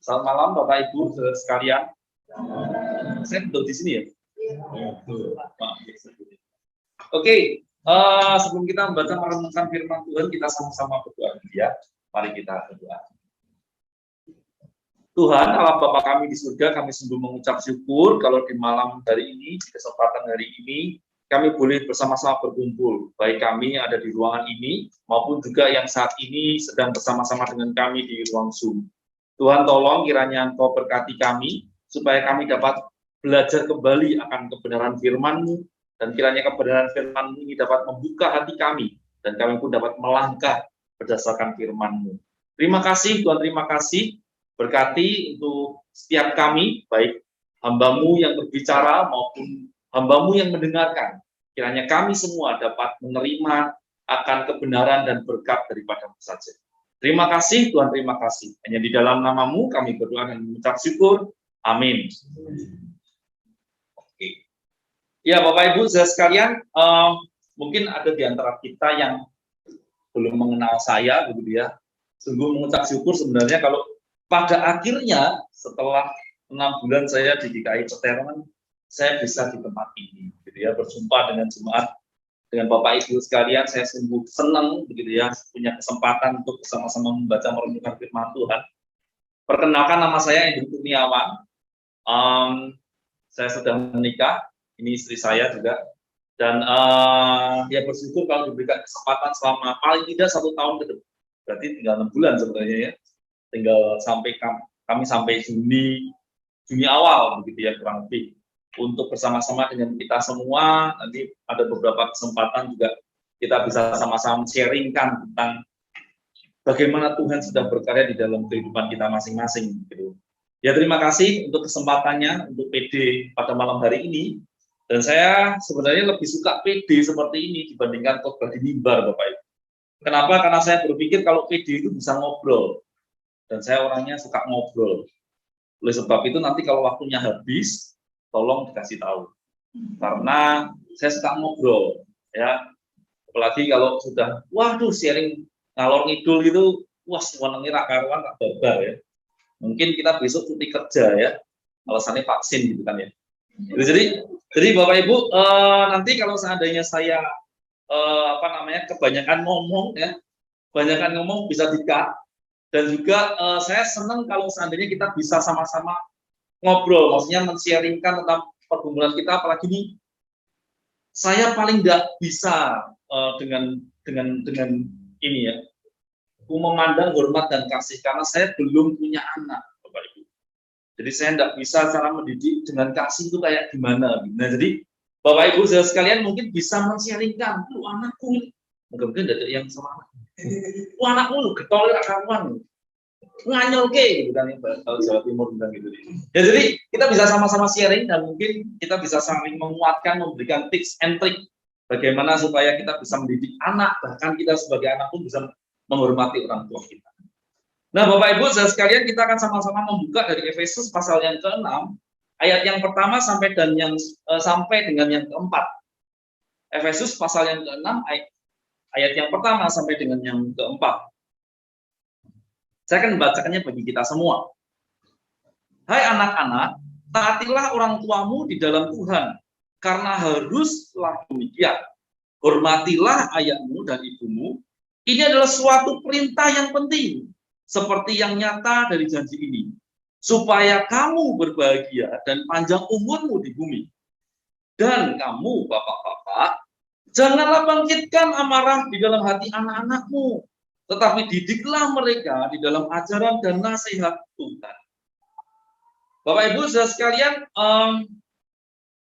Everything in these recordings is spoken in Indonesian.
Selamat malam Bapak Ibu sekalian. Saya duduk di sini ya. Oke, sebelum kita membaca merenungkan firman Tuhan, kita sama-sama berdoa ya. Mari kita berdoa. Tuhan, Allah Bapa kami di surga, kami sungguh mengucap syukur kalau di malam hari ini, di kesempatan hari ini, kami boleh bersama-sama berkumpul. Baik kami ada di ruangan ini, maupun juga yang saat ini sedang bersama-sama dengan kami di ruang Zoom. Tuhan tolong kiranya Engkau berkati kami, supaya kami dapat belajar kembali akan kebenaran firman-Mu, dan kiranya kebenaran firman-Mu ini dapat membuka hati kami, dan kami pun dapat melangkah berdasarkan firman-Mu. Terima kasih Tuhan, terima kasih, berkati untuk setiap kami, baik hamba-Mu yang berbicara maupun hamba-Mu yang mendengarkan. Kiranya kami semua dapat menerima akan kebenaran dan berkat daripada-Mu saja. Terima kasih Tuhan, terima kasih. Hanya di dalam nama-Mu kami berdoa dan mengucap syukur. Amin. Oke. Ya Bapak Ibu saudara sekalian, mungkin ada di antara kita yang belum mengenal saya, begitu ya. Sungguh mengucap syukur sebenarnya kalau pada akhirnya setelah 6 bulan saya di GKI Veteran, saya bisa di tempat ini, gitu ya, berjumpa dengan jemaat. Dengan Bapak Ibu sekalian, saya sungguh senang begitu ya, punya kesempatan untuk bersama-sama membaca merenungkan firman Tuhan. Perkenalkan, nama saya Hendro Kurniawan. Saya sedang menikah, ini istri saya juga. Dan ya bersyukur kalau diberikan kesempatan selama paling tidak 1 tahun ke depan. Berarti tinggal 6 bulan sebenarnya ya. Tinggal sampai kami sampai Juni awal begitu ya, kurang lebih. Untuk bersama-sama dengan kita semua, nanti ada beberapa kesempatan juga kita bisa sama-sama sharingkan tentang bagaimana Tuhan sudah berkarya di dalam kehidupan kita masing-masing. Gitu. Ya terima kasih untuk kesempatannya, untuk PD pada malam hari ini. Dan saya sebenarnya lebih suka PD seperti ini dibandingkan khotbah di mimbar, Bapak Ibu. Kenapa? Karena saya berpikir kalau PD itu bisa ngobrol. Dan saya orangnya suka ngobrol. Oleh sebab itu nanti kalau waktunya habis, tolong dikasih tahu, karena saya suka ngobrol, ya. Apalagi kalau sudah, waduh, sharing ngalor ngidul gitu, wah, semuanya karuan tak babar ya. Mungkin kita besok cuti kerja ya, alasannya vaksin gitu kan ya. Jadi Bapak Ibu, nanti kalau seandainya saya kebanyakan ngomong ya, kebanyakan ngomong bisa di-cut. Dan juga saya senang kalau seandainya kita bisa sama-sama ngobrol, maksudnya men-sharingkan tentang pergumulan kita, apalagi ini saya paling nggak bisa dengan ini ya, memandang hormat dan kasih karena saya belum punya anak, Bapak Ibu. Jadi saya nggak bisa cara mendidik dengan kasih itu kayak gimana. Nah jadi Bapak Ibu sekalian mungkin bisa men-sharingkan, lu anakku, mungkin ada yang sama, lu anakmu lu getol kawan, nganyol ke gitu kan kalau Jawa Timur bilang gitu. Ya jadi kita bisa sama-sama sharing dan mungkin kita bisa saling menguatkan, memberikan tips and trick bagaimana supaya kita bisa mendidik anak, bahkan kita sebagai anak pun bisa menghormati orang tua kita. Nah, Bapak Ibu sekalian, kita akan sama-sama membuka dari Efesus pasal yang ke-6 ayat yang pertama sampai dengan yang keempat. Efesus pasal yang ke-6 ayat yang pertama sampai dengan yang keempat. Saya akan membacakannya bagi kita semua. Hai anak-anak, taatilah orang tuamu di dalam Tuhan, karena haruslah demikian. Hormatilah ayahmu dan ibumu. Ini adalah suatu perintah yang penting, seperti yang nyata dari janji ini, supaya kamu berbahagia dan panjang umurmu di bumi. Dan kamu, bapak-bapak, janganlah bangkitkan amarah di dalam hati anak-anakmu, tetapi didiklah mereka di dalam ajaran dan nasihat Tuhan. Bapak Ibu saudara sekalian,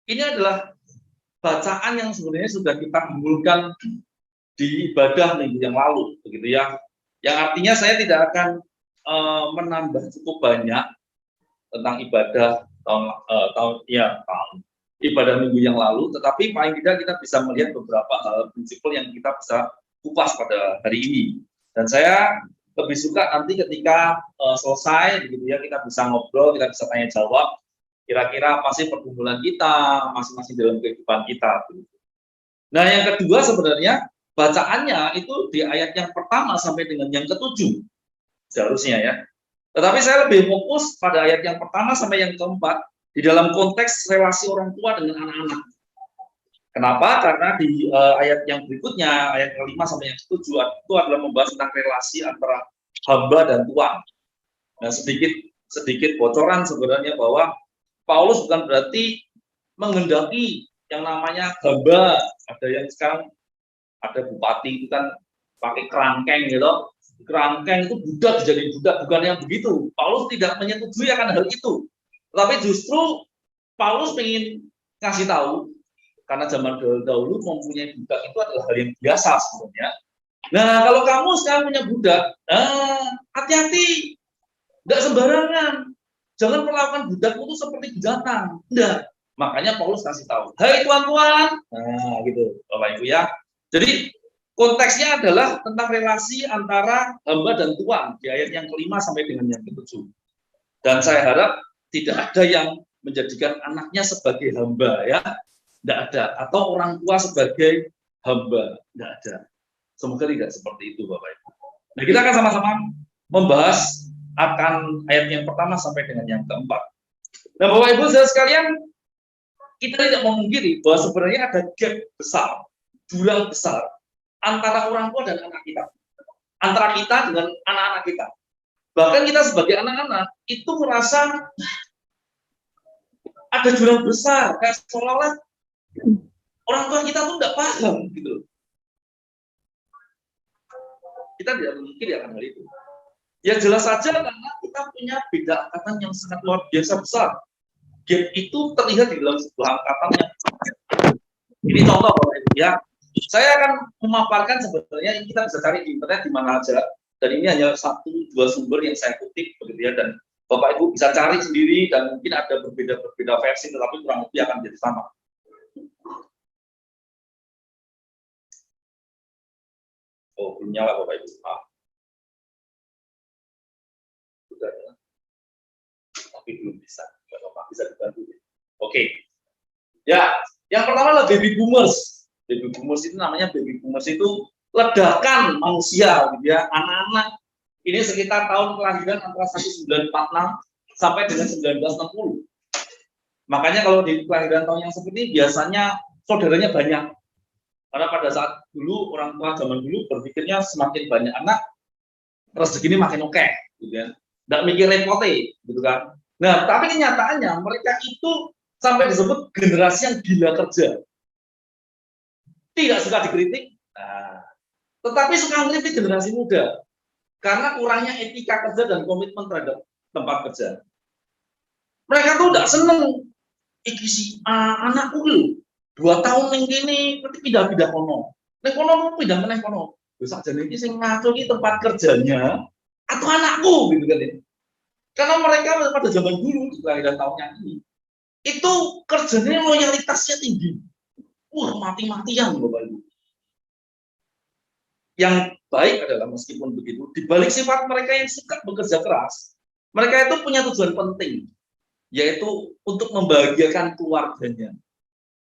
ini adalah bacaan yang sebenarnya sudah kita kumpulkan di ibadah minggu yang lalu, begitu ya. Yang artinya saya tidak akan menambah cukup banyak tentang ibadah tahun ibadah minggu yang lalu, tetapi paling tidak kita bisa melihat beberapa hal prinsipal yang kita bisa kupas pada hari ini. Dan saya lebih suka nanti ketika selesai, begitu ya, kita bisa ngobrol, kita bisa tanya jawab, kira-kira apa sih pergumulan kita masing-masing dalam kehidupan kita. Nah, yang kedua sebenarnya bacaannya itu di ayat yang pertama sampai dengan yang ketujuh, seharusnya ya. Tetapi saya lebih fokus pada ayat yang pertama sampai yang keempat di dalam konteks relasi orang tua dengan anak-anak. Kenapa? Karena di ayat yang berikutnya, ayat ke-5 sampai yang ke-7 itu adalah membahas tentang relasi antara hamba dan tuan. Nah, sedikit bocoran sebenarnya bahwa Paulus bukan berarti menghendaki yang namanya hamba. Ada yang sekarang ada bupati itu kan pakai kerangkeng gitu. Kerangkeng itu budak jadi budak, bukan yang begitu. Paulus tidak menyetujui akan hal itu. Tetapi justru Paulus ingin kasih tahu, karena zaman dahulu mempunyai budak itu adalah hal yang biasa sebenarnya. Nah, kalau kamu sekarang punya budak, hati-hati, tidak sembarangan. Jangan perlakukan budakmu itu seperti binatang. Tidak. Makanya Paulus kasih tahu, hai tuan-tuan. Nah, gitu, Bapak Ibu ya. Jadi konteksnya adalah tentang relasi antara hamba dan tuan di ayat yang ke-5 sampai dengan yang ke-7. Dan saya harap tidak ada yang menjadikan anaknya sebagai hamba ya. Tidak ada, atau orang tua sebagai hamba, tidak ada. Semoga tidak seperti itu, Bapak Ibu. Nah, kita akan sama-sama membahas akan ayat yang pertama sampai dengan yang keempat. Nah, Bapak Ibu saudara sekalian, kita tidak memungkiri bahwa sebenarnya ada gap besar, jurang besar antara orang tua dan anak kita, antara kita dengan anak-anak kita. Bahkan kita sebagai anak-anak itu merasa ada jurang besar, kayak seolah-olah orang tua kita tuh nggak paham gitu. Kita tidak memungkiri akan hal itu. Ya jelas saja karena kita punya beda angkatan yang sangat luar biasa besar. Gap itu terlihat di dalam sebuah angkatan yang ini contoh Bapak Ibu ya. Saya akan memaparkan sebenarnya ini kita bisa cari di internet di mana aja. Dan ini hanya 1-2 sumber yang saya kutip begitu ya, dan Bapak Ibu bisa cari sendiri dan mungkin ada berbeda versi, tetapi kurang lebih akan jadi sama. Oh, belum nyala Bapak Ibu. Sudah ya. Tapi belum bisa. Nggak apa-apa, bisa dibantu. Oke. Ya, yang pertama adalah baby boomers. Baby boomers itu namanya baby boomers itu ledakan manusia, gitu ya. Anak-anak Ini sekitar tahun kelahiran antara 1946 sampai dengan 1960. Makanya kalau di kelahiran tahun yang seperti ini biasanya saudaranya banyak. Karena pada saat dulu orang tua zaman dulu berpikirnya semakin banyak anak rezeki ini makin oke, gitu kan. Nggak mikir repotnya, gitu kan. Nah, tapi kenyataannya mereka itu sampai disebut generasi yang gila kerja. Tidak suka dikritik, nah, tetapi suka mengkritik generasi muda. Karena kurangnya etika kerja dan komitmen terhadap tempat kerja. Mereka tuh tidak seneng. Iki si anakku lu 2 tahun yang gini, nanti pindah-pindah kono. Nek kono pindah meneh kono. Bisa jadi ini sing ngatur di tempat kerjanya atau anakku gitu kan ya. Karena mereka pada zaman dulu kelahiran tahunnya ini itu kerjanya loyalitasnya tinggi. Mati-matian Bapak Ibu. Yang baik adalah meskipun begitu, di balik sifat mereka yang suka bekerja keras, mereka itu punya tujuan penting, yaitu untuk membahagiakan keluarganya,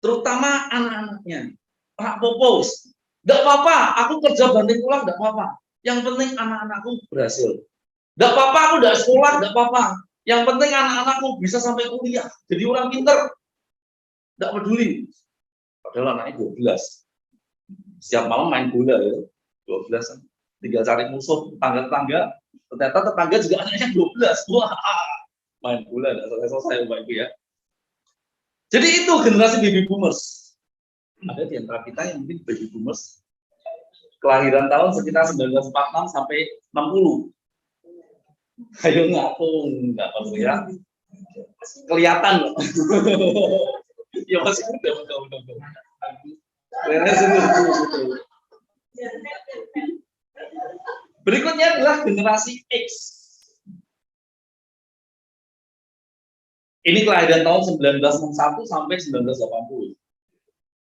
terutama anak-anaknya. Pak Popos, enggak apa-apa, aku kerja banting pulang enggak apa-apa. Yang penting anak-anakku berhasil. Enggak apa-apa, aku enggak sekolah, enggak apa-apa. Yang penting anak-anakku bisa sampai kuliah, jadi orang pintar. Enggak peduli. Padahal anaknya 12. Setiap malam main bola ya. 12 kan. Tinggal cari musuh tetangga-tetangga. Ternyata tetangga juga anaknya 12. Wah, main bola enggak selesai-selesai Bapak Ibu ya. Jadi itu generasi baby boomers. Ada di antara kita yang mungkin baby boomers kelahiran tahun sekitar 1946 sampai 60. Ayo ngaku enggak perlu ya. Kelihatan loh. Ya masih muda betul. Berikutnya adalah generasi X. Ini kelahiran tahun 1961 sampai 1980.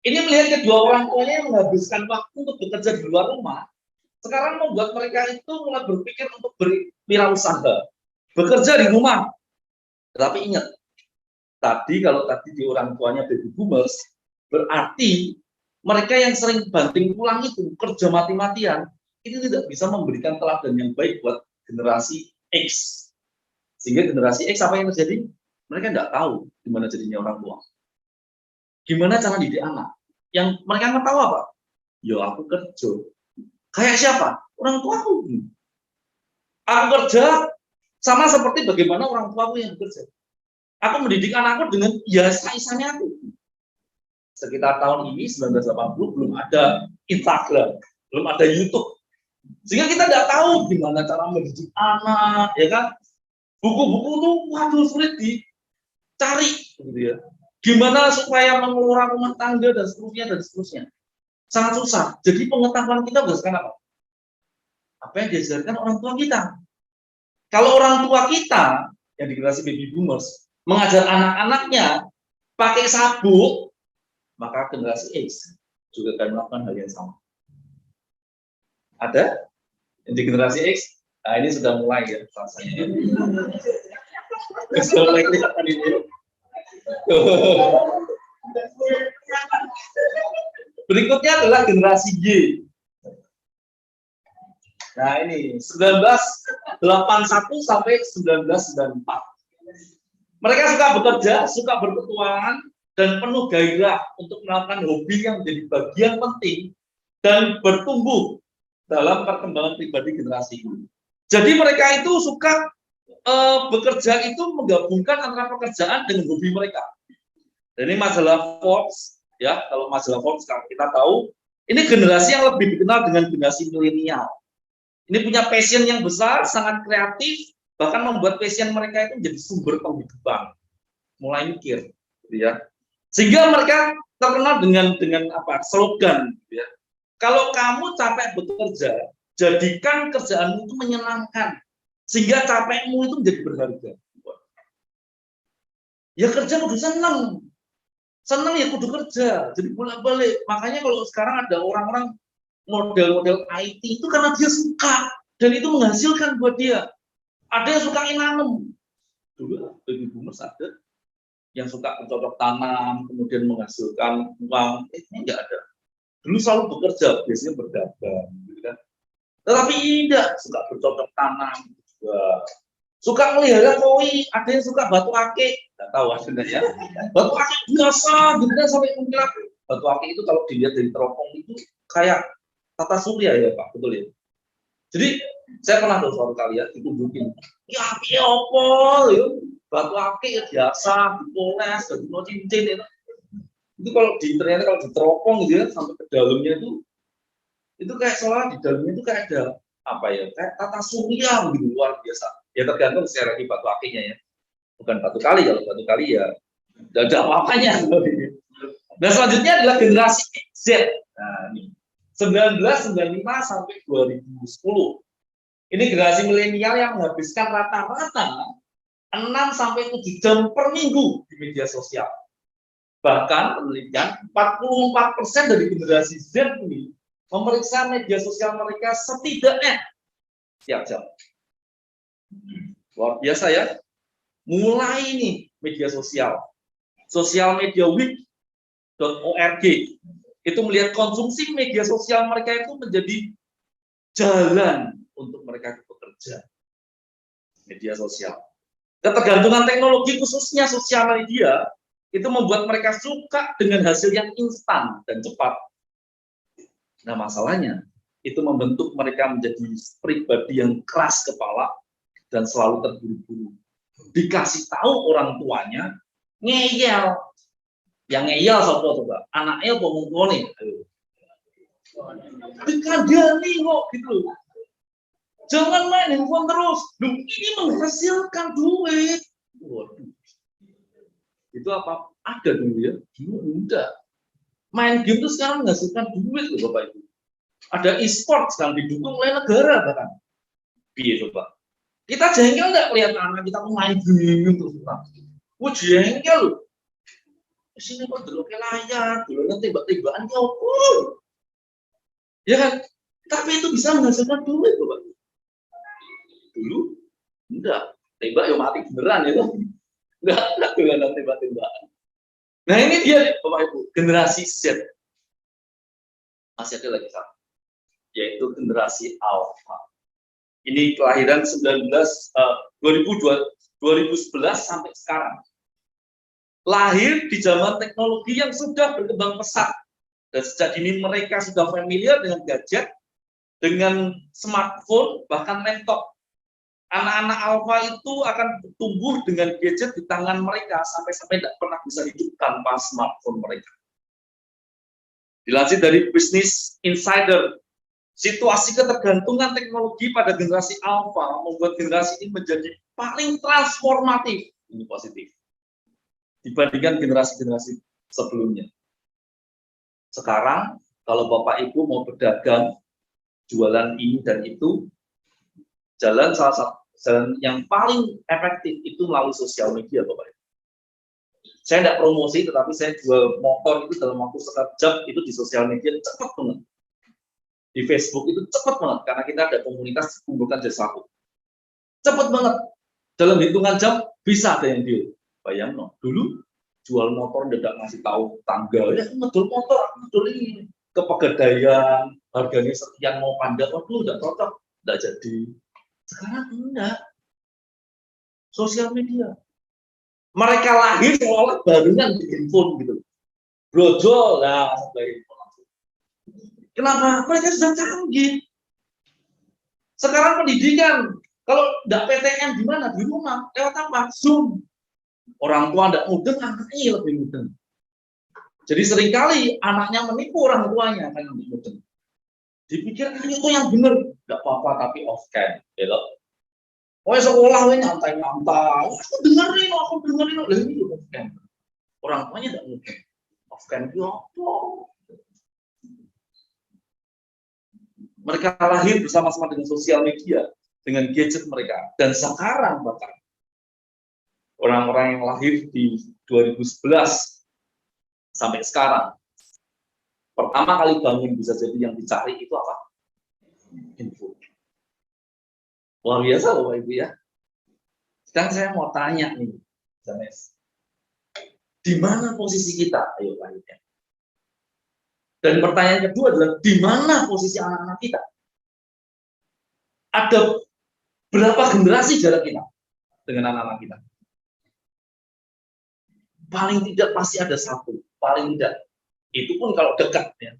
Ini melihat kedua orang tuanya yang menghabiskan waktu untuk bekerja di luar rumah, sekarang membuat mereka itu mulai berpikir untuk berwirausaha, bekerja di rumah. Tetapi ingat, kalau tadi di orang tuanya baby boomers, berarti mereka yang sering banting pulang itu, kerja mati-matian, itu tidak bisa memberikan teladan yang baik buat generasi X. Sehingga generasi X apa yang terjadi? Mereka tidak tahu gimana jadinya orang tua. Gimana cara didik anak? Yang mereka nggak tahu apa? Ya aku kerja. Kayak siapa? Orang tuaku. Aku kerja sama seperti bagaimana orang tuaku yang bekerja. Aku mendidik anakku dengan ya isanya aku. Sekitar tahun ini 1980 belum ada Instagram, belum ada YouTube. Sehingga kita tidak tahu gimana cara mendidik anak, ya kan? Buku-buku itu waduh sulit dicari, gitu ya. Gimana supaya mengelola rumah tangga dan seterusnya. Sangat susah. Jadi pengetahuan kita berdasarkan apa? Apa yang diajarkan orang tua kita. Kalau orang tua kita yang di generasi baby boomers mengajar anak-anaknya pakai sabuk, maka generasi X juga akan melakukan hal yang sama. Ada di generasi X? Nah ini sudah mulai ya rasanya. Sudah mulai kelihatan ini. Berikutnya adalah generasi Y. Nah ini 1981 sampai 1994. Mereka suka bekerja, suka berpetualangan, dan penuh gairah untuk melakukan hobi yang menjadi bagian penting dan bertumbuh dalam perkembangan pribadi generasi ini. Jadi mereka itu suka bekerja itu menggabungkan antara pekerjaan dengan hobi mereka. Dan ini majalah Forbes, ya kalau majalah Forbes kita tahu, ini generasi yang lebih dikenal dengan generasi milenial. Ini punya passion yang besar, sangat kreatif, bahkan membuat passion mereka itu menjadi sumber penghidupan. Mulai mikir, gitu ya. Sehingga mereka terkenal dengan apa? Slogan, gitu ya. Kalau kamu capek bekerja, jadikan kerjaanmu itu menyenangkan, sehingga capekmu itu menjadi berharga. Ya kerja kudu seneng ya kudu kerja, jadi bolak-balik. Makanya kalau sekarang ada orang-orang model-model IT itu karena dia suka dan itu menghasilkan buat dia. Ada yang suka nanam. Dulu baby boomers ada yang suka bercocok tanam, kemudian menghasilkan uang. Ini enggak ada. Dulu selalu bekerja, biasanya berdagang, gitu kan. Tetapi tidak, suka bercocok tanam, suka melihara koi, ada yang suka batu akik, nggak tahu sebenarnya. Batu akik biasa, gitu kan sampai mengkilap. Batu akik itu kalau dilihat dari teropong itu kayak tata surya ya Pak, betul ya. Jadi saya pernah tuh suatu kali ya ditunjukin, ya apa, yuk batu akik ya biasa, dipoles, dan cincin itu kalau di ternyata kalau di teropong gitu ya sampai ke dalamnya itu kayak soalnya di dalamnya itu kayak ada apa ya, kayak tata surya gitu, luar biasa. Ya tergantung secara batu akiknya ya, bukan batu kali. Kalau batu kali ya tidak ada apa-apanya. Nah selanjutnya adalah generasi Z. Nah ini 1995 sampai 2010. Ini generasi milenial yang menghabiskan rata-rata 6 sampai 7 jam per minggu di media sosial. Bahkan penelitian 44% dari generasi Z ini memeriksa media sosial mereka setidaknya setiap jam. Luar biasa ya. Mulai nih media sosial. Social Media Week.org itu melihat konsumsi media sosial mereka itu menjadi jalan untuk mereka bekerja. Media sosial. Ketergantungan teknologi khususnya sosial media itu membuat mereka suka dengan hasil yang instan dan cepat. Nah masalahnya itu membentuk mereka menjadi pribadi yang keras kepala dan selalu terburu-buru. Dikasih tahu orang tuanya ngeyel. Yang ngeyel siapa coba? Anaknya ngomong nih. Dikandani kok gitu. Jangan main handphone terus. Duh, ini menghasilkan duit. Waduh. Itu apa? Ada dulu ya? Dulu enggak. Main game itu sekarang menghasilkan duit loh Bapak Ibu. Ada e-sport sekarang didukung oleh negara bahkan. Iya coba. Kita jengkel nggak lihat anak kita main game terus. Wah jengkel loh. Sini kok dulu ke layar, dulu tembak-tembakan nyopur. Ya kan? Tapi itu bisa menghasilkan duit, Bapak. Dulu enggak. Tembak ya mati beneran ya. Enggak dengan tembak-tembakan. Nah ini dia Bapak Ibu, generasi Z. Masih ada lagi satu, yaitu generasi Alpha. Ini kelahiran 2011 sampai sekarang. Lahir di zaman teknologi yang sudah berkembang pesat. Dan sejak dini mereka sudah familiar dengan gadget, dengan smartphone, bahkan laptop. Anak-anak Alpha itu akan tumbuh dengan gadget di tangan mereka sampai tidak pernah bisa hidup tanpa smartphone mereka. Dilansir dari Business Insider, situasi ketergantungan teknologi pada generasi Alpha membuat generasi ini menjadi paling transformatif, ini positif, dibandingkan generasi-generasi sebelumnya. Sekarang, kalau Bapak Ibu mau berdagang, jualan ini dan itu, jalan salah satu jalan yang paling efektif itu melalui sosial media, Bapak Ibu. Saya tidak promosi, tetapi saya jual motor itu dalam waktu setengah jam itu di sosial media cepat banget. Di Facebook itu cepat banget, karena kita ada komunitas kumpulkan jasa aku. Cepat banget. Dalam hitungan jam bisa ada yang deal. Bayang no, dulu jual motor tidak ngasih tahu tanggal, ya ngedol motor, ngedol ini ke Pegadaian, harganya sekian mau pandang, waduh tidak cocok, tidak jadi. Sekarang enggak. Sosial media. Mereka lahir seolah barengan di handphone gitu. Brojol lah, kenapa? Mereka sudah canggih. Sekarang pendidikan, kalau tidak PTN di mana? Di rumah, lewat apa? Zoom. Orang tua tidak mudeng, anaknya lebih mudeng. Jadi seringkali anaknya menipu orang tuanya kan lebih mudeng. Dipikir itu yang benar, tidak apa-apa tapi off cam, belok. Oh sekolah ini nyantai-nyantai, aku dengerin, ini off cam. Orang tuanya tidak mudeng. Off cam itu apa? Mereka lahir bersama-sama dengan sosial media, dengan gadget mereka. Dan sekarang bahkan orang-orang yang lahir di 2011 sampai sekarang, pertama kali bangun bisa jadi yang dicari itu apa? Info. Luar biasa Bapak Ibu ya. Sekarang saya mau tanya nih, Janes. Di mana posisi kita? Ayo lanjutnya. Dan pertanyaan kedua adalah di mana posisi anak-anak kita? Ada berapa generasi jarak kita dengan anak-anak kita? Paling tidak pasti ada satu, paling tidak. Itu pun kalau dekat ya.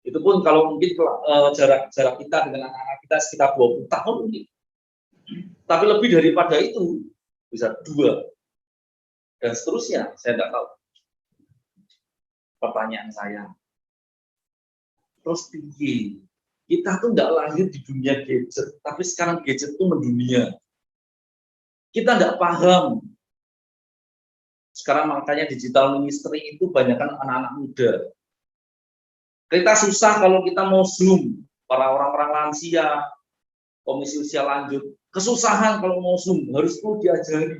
Itu pun kalau mungkin jarak kita dengan anak-anak kita sekitar 20 tahun mungkin. Tapi lebih daripada itu bisa 2 dan seterusnya, saya tidak tahu. Pertanyaan saya, terus tinggi. Kita tuh tidak lahir di dunia gadget, tapi sekarang gadget tuh mendunia. Kita tidak paham. Sekarang makanya digital ministry itu banyakkan anak-anak muda. Kita susah kalau kita mau Zoom, para orang-orang lansia, komisi usia lanjut, kesusahan kalau mau Zoom, harus perlu diajari.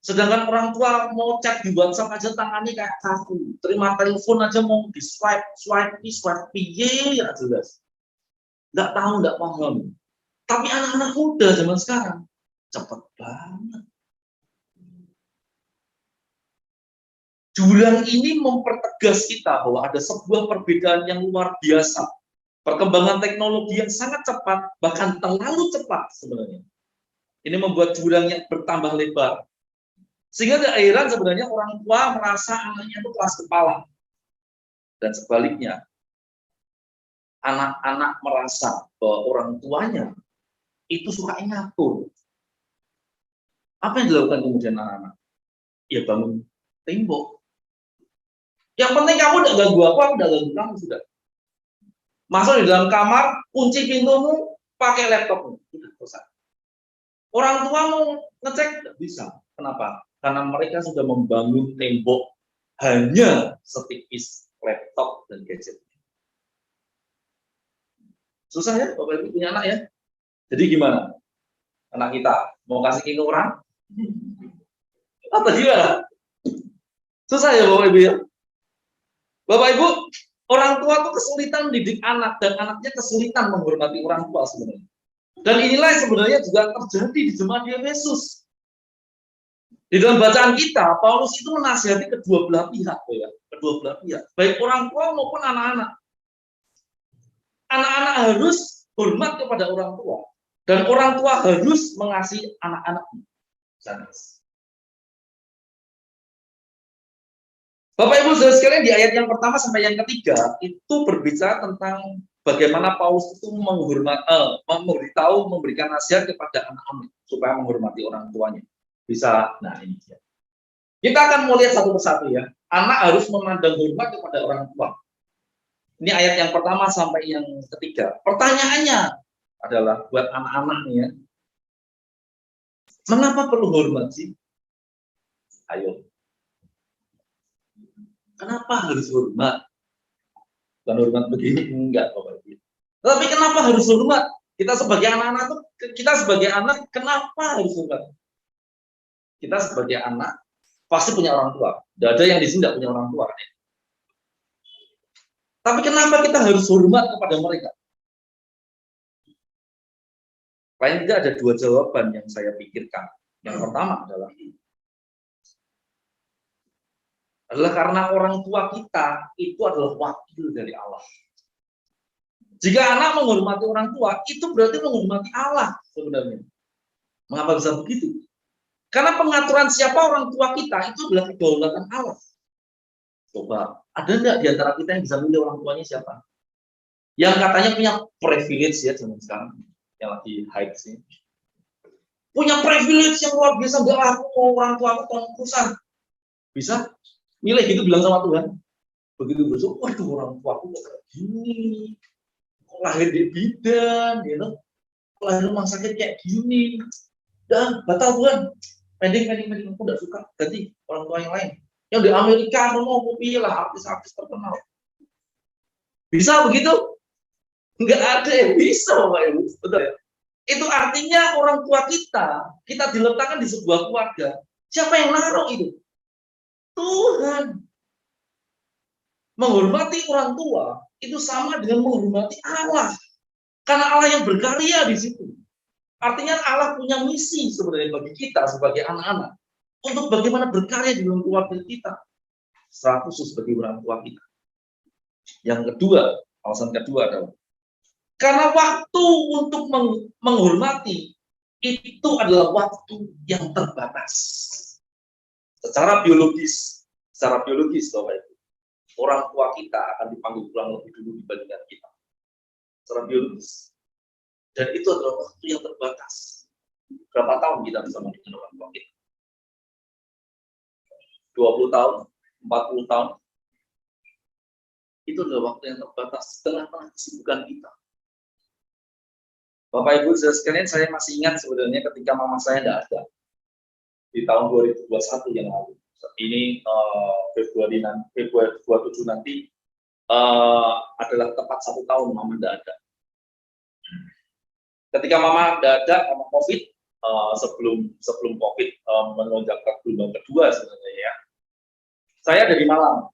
Sedangkan orang tua mau chat di WhatsApp aja tangannya kayak kaku. Terima telepon aja mau di swipe ya jelas. Nggak tahu, nggak paham. Tapi anak-anak muda zaman sekarang cepet banget. Jurang ini mempertegas kita bahwa ada sebuah perbedaan yang luar biasa. Perkembangan teknologi yang sangat cepat, bahkan terlalu cepat sebenarnya. Ini membuat jurangnya bertambah lebar. Sehingga tidak heran sebenarnya orang tua merasa anaknya itu kelas kepala. Dan sebaliknya, anak-anak merasa bahwa orang tuanya itu suka ngatur. Apa yang dilakukan kemudian anak-anak? Ya bangun tembok. Yang penting kamu tidak ganggu aku tidak ganggu kamu sudah. Masuk di dalam kamar, kunci pintumu, pakai laptopmu. Sudah selesai. Orang tua mau ngecek tidak bisa. Kenapa? Karena mereka sudah membangun tembok hanya setipis laptop dan gadget. Susah ya, Bapak Ibu punya anak ya. Jadi gimana? Anak kita mau kasih ke orang? Apa gimana? Susah ya Bapak Ibu ya. Bapak Ibu, orang tua tuh kesulitan mendidik anak dan anaknya kesulitan menghormati orang tua sebenarnya. Dan inilah sebenarnya juga terjadi di jemaat di Efesus. Di dalam bacaan kita, Paulus itu menasihati kedua belah pihak, ya, kedua belah pihak, baik orang tua maupun anak-anak. Anak-anak harus hormat kepada orang tua, dan orang tua harus mengasihi anak-anaknya. Bapak Ibu saudara sekalian, di ayat yang pertama sampai yang ketiga itu berbicara tentang bagaimana Paulus itu memberitahu, memberikan nasihat kepada anak-anak supaya menghormati orang tuanya. Bisa, nah ini dia. Kita akan mau lihat satu persatu ya. Anak harus memandang hormat kepada orang tua. Ini ayat yang pertama sampai yang ketiga. Pertanyaannya adalah buat anak-anak nih ya. Mengapa perlu hormat sih? Ayo. Kenapa harus hormat? Bukan hormat begini, enggak Bapak Ibu. Tapi kenapa harus hormat? Kita sebagai anak-anak tuh, kita sebagai anak kenapa harus hormat? Kita sebagai anak pasti punya orang tua. Tidak ada yang di sini tidak punya orang tua. Tapi kenapa kita harus hormat kepada mereka? Paling tidak ada 2 jawaban yang saya pikirkan. Yang pertama adalah karena orang tua kita itu adalah wakil dari Allah. Jika anak menghormati orang tua, itu berarti menghormati Allah sebenarnya. Mengapa bisa begitu? Karena pengaturan siapa orang tua kita itu adalah kedaulatan Allah. Coba, ada nggak di antara kita yang bisa milih orang tuanya siapa? Yang katanya punya privilege ya zaman sekarang, yang lagi hype sih. Punya privilege yang luar biasa, nggak aku mau orang tua aku tolong perusahaan. Bisa milih gitu bilang sama Tuhan. Begitu besok, waduh orang tua aku kayak gini, kok lahir di bidan, gitu, lahir rumah sakit kayak gini, dan batal Tuhan. Pending, aku nggak suka, ganti orang tua yang lain. Yang di Amerika, mau pilih lah artis-artis terkenal. Bisa begitu? Nggak ada yang bisa, Bapak Ibu. Betul ya? Itu artinya orang tua kita diletakkan di sebuah keluarga. Siapa yang naruh itu? Tuhan. Menghormati orang tua itu sama dengan menghormati Allah. Karena Allah yang berkarya di situ. Artinya Allah punya misi sebenarnya bagi kita sebagai anak-anak untuk bagaimana berkarya di dalam keluarga kita, secara khusus bagi orang tua kita. Yang kedua, alasan kedua adalah Karena waktu untuk menghormati itu adalah waktu yang terbatas. Secara biologis, Bapak Ibu, orang tua kita akan dipanggil pulang lebih dulu dibandingkan kita. Secara biologis. Dan itu adalah waktu yang terbatas. Berapa tahun kita bersama dengan orang tua kita? 20 tahun, 40 tahun. Itu adalah waktu yang terbatas tengah-tengah kesibukan kita. Bapak Ibu sekalian, saya masih ingat sebenarnya ketika mama saya tidak ada di tahun 2021 yang lalu. Ini Februari 27 nanti adalah tepat 1 tahun mama tidak ada. Ketika mama tidak ada karena COVID, sebelum COVID melonjak ke gelombang kedua sebenarnya ya, saya ada di Malang.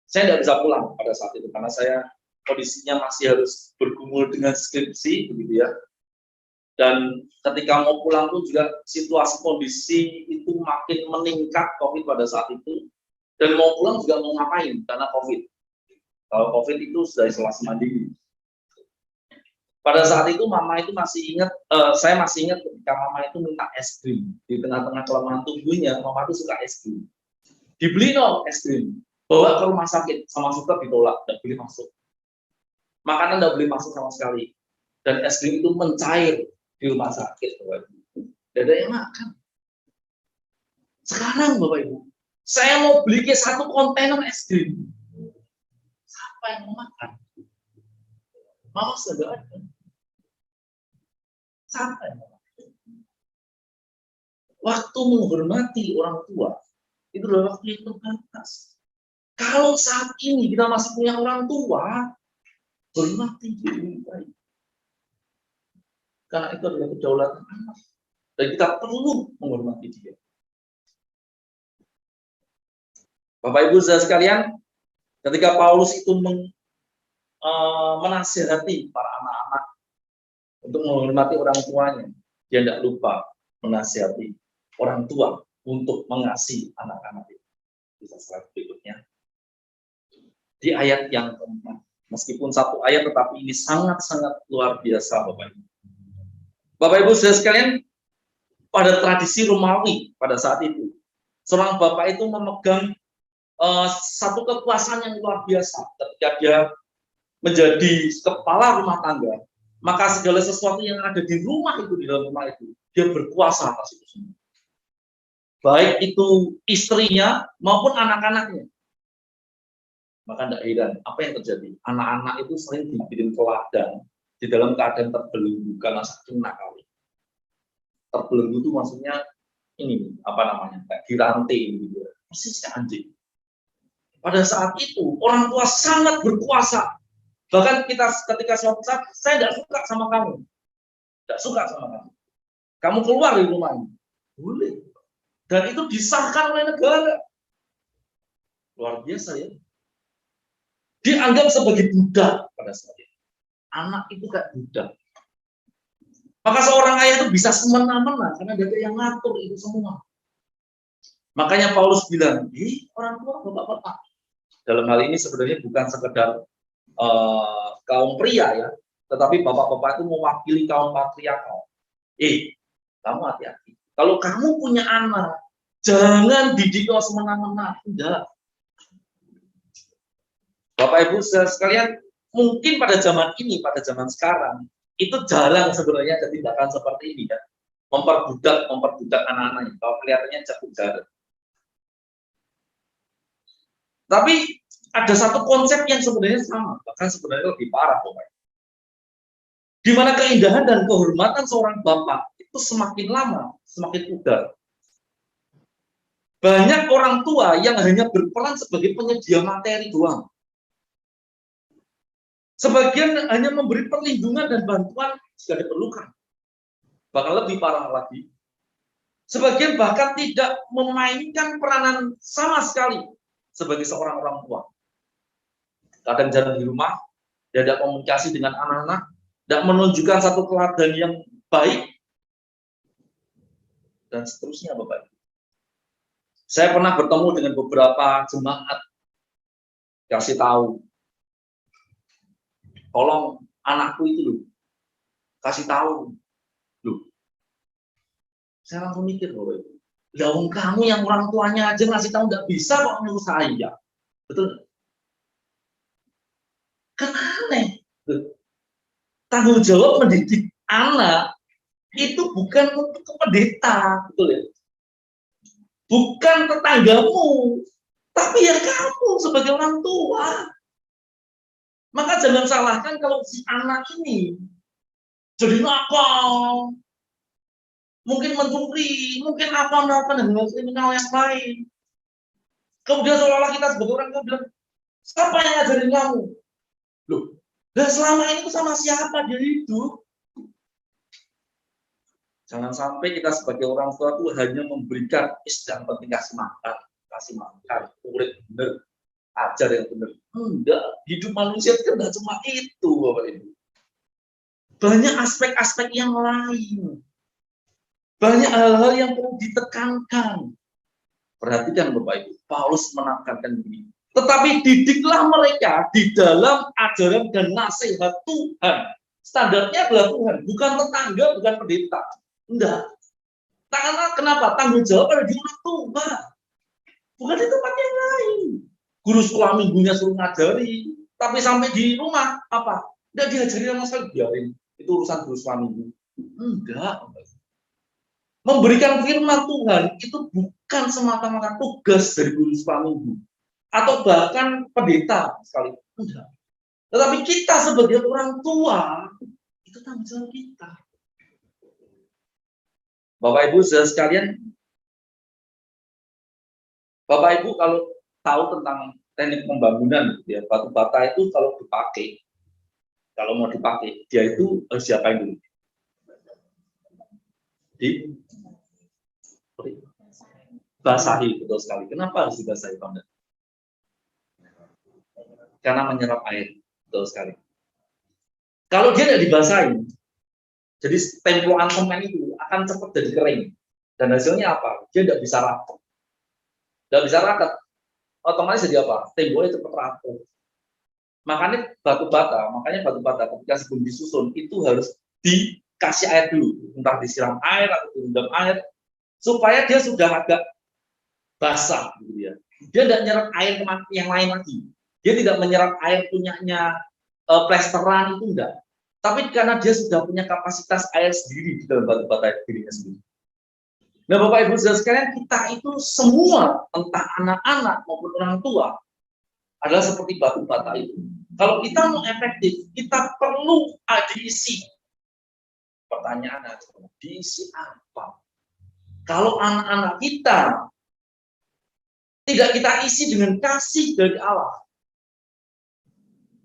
Saya tidak bisa pulang pada saat itu karena saya kondisinya masih harus bergumul dengan skripsi, begitu ya. Dan ketika mau pulang pun juga situasi kondisi itu makin meningkat COVID pada saat itu. Dan mau pulang juga mau ngapain karena COVID. Kalau COVID itu sudah isolasi mandiri. Pada saat itu mama itu masih ingat, saya masih ingat ketika mama itu minta es krim. Di tengah-tengah kelemahan tubuhnya, mama itu suka es krim. Dibeli dong es krim. Bawa ke rumah sakit, sama suka ditolak, tidak boleh masuk. Makanan tidak boleh masuk sama sekali. Dan es krim itu mencair di rumah sakit, Bapak Ibu. Tidak ada yang makan. Sekarang, Bapak Ibu, saya mau beli ke 1 kontainer es krim. Siapa yang mau makan? Mama sudah ada. Siapa yang mau makan? Waktu menghormati orang tua, itu adalah waktu yang terbatas. Kalau saat ini kita masih punya orang tua, hormati dengan baik. Karena itu adalah kedaulatan anak. Dan kita perlu menghormati dia. Bapak Ibu saudara sekalian, ketika Paulus itu menasihati para anak-anak untuk menghormati orang tuanya, dia tidak lupa menasihati orang tua untuk mengasihi anak-anak itu. Bisa slide berikutnya. Di ayat yang keempat, meskipun 1 ayat, tetapi ini sangat-sangat luar biasa, Bapak Ibu. Bapak Ibu saudara sekalian, pada tradisi Romawi pada saat itu, seorang bapak itu memegang satu kekuasaan yang luar biasa. Ketika dia menjadi kepala rumah tangga, maka segala sesuatu yang ada di rumah itu, di dalam rumah itu, dia berkuasa atas itu semua. Baik itu istrinya maupun anak-anaknya. Maka tidak heran apa yang terjadi. Anak-anak itu sering dibikin teladan di dalam keadaan terbelenggu karena saking nakal. Terbelenggu itu maksudnya ini apa namanya, kayak dirantai gitu, persis kayak anjing. Pada saat itu orang tua sangat berkuasa. Bahkan kita ketika suatu saat, saya tidak suka sama kamu, tidak suka sama kamu, kamu keluar dari rumah ini, boleh. Dan itu disahkan oleh negara. Luar biasa ya. Dianggap sebagai budak pada saat itu. Anak itu kayak budak. Maka seorang ayah itu bisa semena-mena karena ada yang ngatur itu semua. Makanya Paulus bilang, orang tua bapak-bapak. Dalam hal ini sebenarnya bukan sekedar kaum pria ya, tetapi bapak-bapak itu mewakili kaum patriarkal. Kamu hati-hati. Kalau kamu punya anak, jangan didik semena-mena. Enggak. Bapak Ibu sekalian, mungkin pada zaman ini, pada zaman sekarang, itu jarang sebenarnya ada tindakan seperti ini ya, memperbudak anak-anaknya. Kalau kelihatannya jago-jago. Tapi ada satu konsep yang sebenarnya sama, bahkan sebenarnya lebih parah, Bapak. Di mana keindahan dan kehormatan seorang bapak itu semakin lama semakin pudar. Banyak orang tua yang hanya berperan sebagai penyedia materi doang. Sebagian hanya memberi perlindungan dan bantuan jika diperlukan. Bahkan lebih parah lagi, sebagian bahkan tidak memainkan peranan sama sekali sebagai seorang orang tua. Kadang jarang di rumah, tidak komunikasi dengan anak-anak, tidak menunjukkan satu teladan yang baik, dan seterusnya, Bapak. Saya pernah bertemu dengan beberapa jemaat, kasih tahu, tolong anakku itu loh, kasih tahu. Loh, saya langsung mikir bahwa itu. Ya kamu yang orang tuanya aja ngasih tahu nggak bisa kok nyuruh saya. Betul? Kan aneh. Tanggung jawab mendidik anak itu bukan untuk ke pendeta, betul ya? Bukan tetanggamu, tapi ya kamu sebagai orang tua. Maka jangan salahkan kalau si anak ini jadi nakal, mungkin mencuri, mungkin apa dengan kriminal yang lain. Kemudian seolah-olah kita sebagai orang tua bilang, siapa yang ngajarin kamu? Loh, dan selama ini tuh sama siapa dia hidup? Jangan sampai kita sebagai orang tua tuh hanya memberikan yang penting kasih makan, murid bener, ajar yang benar. Enggak, hidup manusia itu enggak cuma itu, Bapak Ibu. Banyak aspek-aspek yang lain. Banyak hal-hal yang perlu ditekankan. Perhatikan Bapak Ibu, Paulus menekankan begini. Tetapi didiklah mereka di dalam ajaran dan nasihat Tuhan. Standarnya adalah Tuhan, bukan tetangga, bukan pendeta. Enggak. Kenapa? Tanggung jawab ada di orang tua. Bukan di tempat yang lain. Guru sekolah minggunya suruh ngajari, tapi sampai di rumah apa? Enggak diajari sama sekali, biarin. Itu urusan guru sekolah minggu. Enggak. Memberikan firman Tuhan itu bukan semata-mata tugas dari guru sekolah minggu atau bahkan pendeta sekali. Enggak. Tetapi kita sebagai orang tua itu tanggung jawab kita. Bapak Ibu saudara sekalian, Bapak Ibu kalau tahu tentang teknik pembangunan, ya batu bata itu kalau dipakai, kalau mau dipakai, dia itu harus diapain dulu? Basahi, betul sekali. Kenapa harus dibasahi, Pak? Karena menyerap air, betul sekali. Kalau dia tidak dibasahi, jadi tempelan semen itu akan cepat jadi kering. Dan hasilnya apa? Dia tidak bisa rapat. Tidak bisa rapat. Otomatis jadi apa? Temboknya cepat rapuh. Makanya batu bata ketika sebelum disusun itu harus dikasih air dulu. Entah disiram air atau direndam air. Supaya dia sudah agak basah. Gitu ya. Dia tidak menyerap air yang lain lagi. Dia tidak menyerap air punyanya plesteran itu enggak. Tapi karena dia sudah punya kapasitas air sendiri di dalam batu bata dirinya sendiri. Nah, Bapak Ibu saudara sekalian, kita itu semua, entah anak-anak maupun orang tua, adalah seperti batu bata itu. Kalau kita mau efektif, kita perlu diisi. Pertanyaan adalah, diisi apa? Kalau anak-anak kita tidak kita isi dengan kasih dari Allah,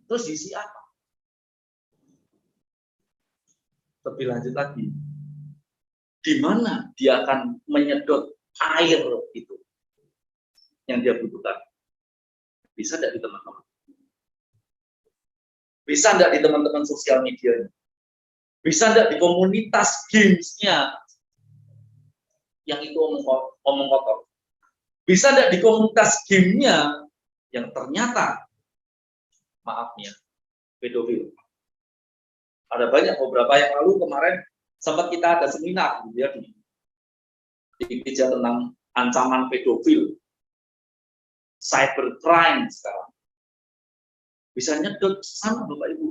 terus diisi apa? Lebih lanjut lagi, di mana dia akan menyedot air itu yang dia butuhkan? Bisa tidak di teman-teman? Bisa tidak di teman-teman sosial media? Bisa tidak di komunitas gamesnya yang itu omong kotor? Bisa tidak di komunitas gamenya yang ternyata, maafnya, pedofil? Ada banyak, beberapa yang lalu kemarin sempat kita ada seminar gitu ya, di gereja tentang ancaman pedofil, cybercrime sekarang. Bisa nyedot sana Bapak Ibu.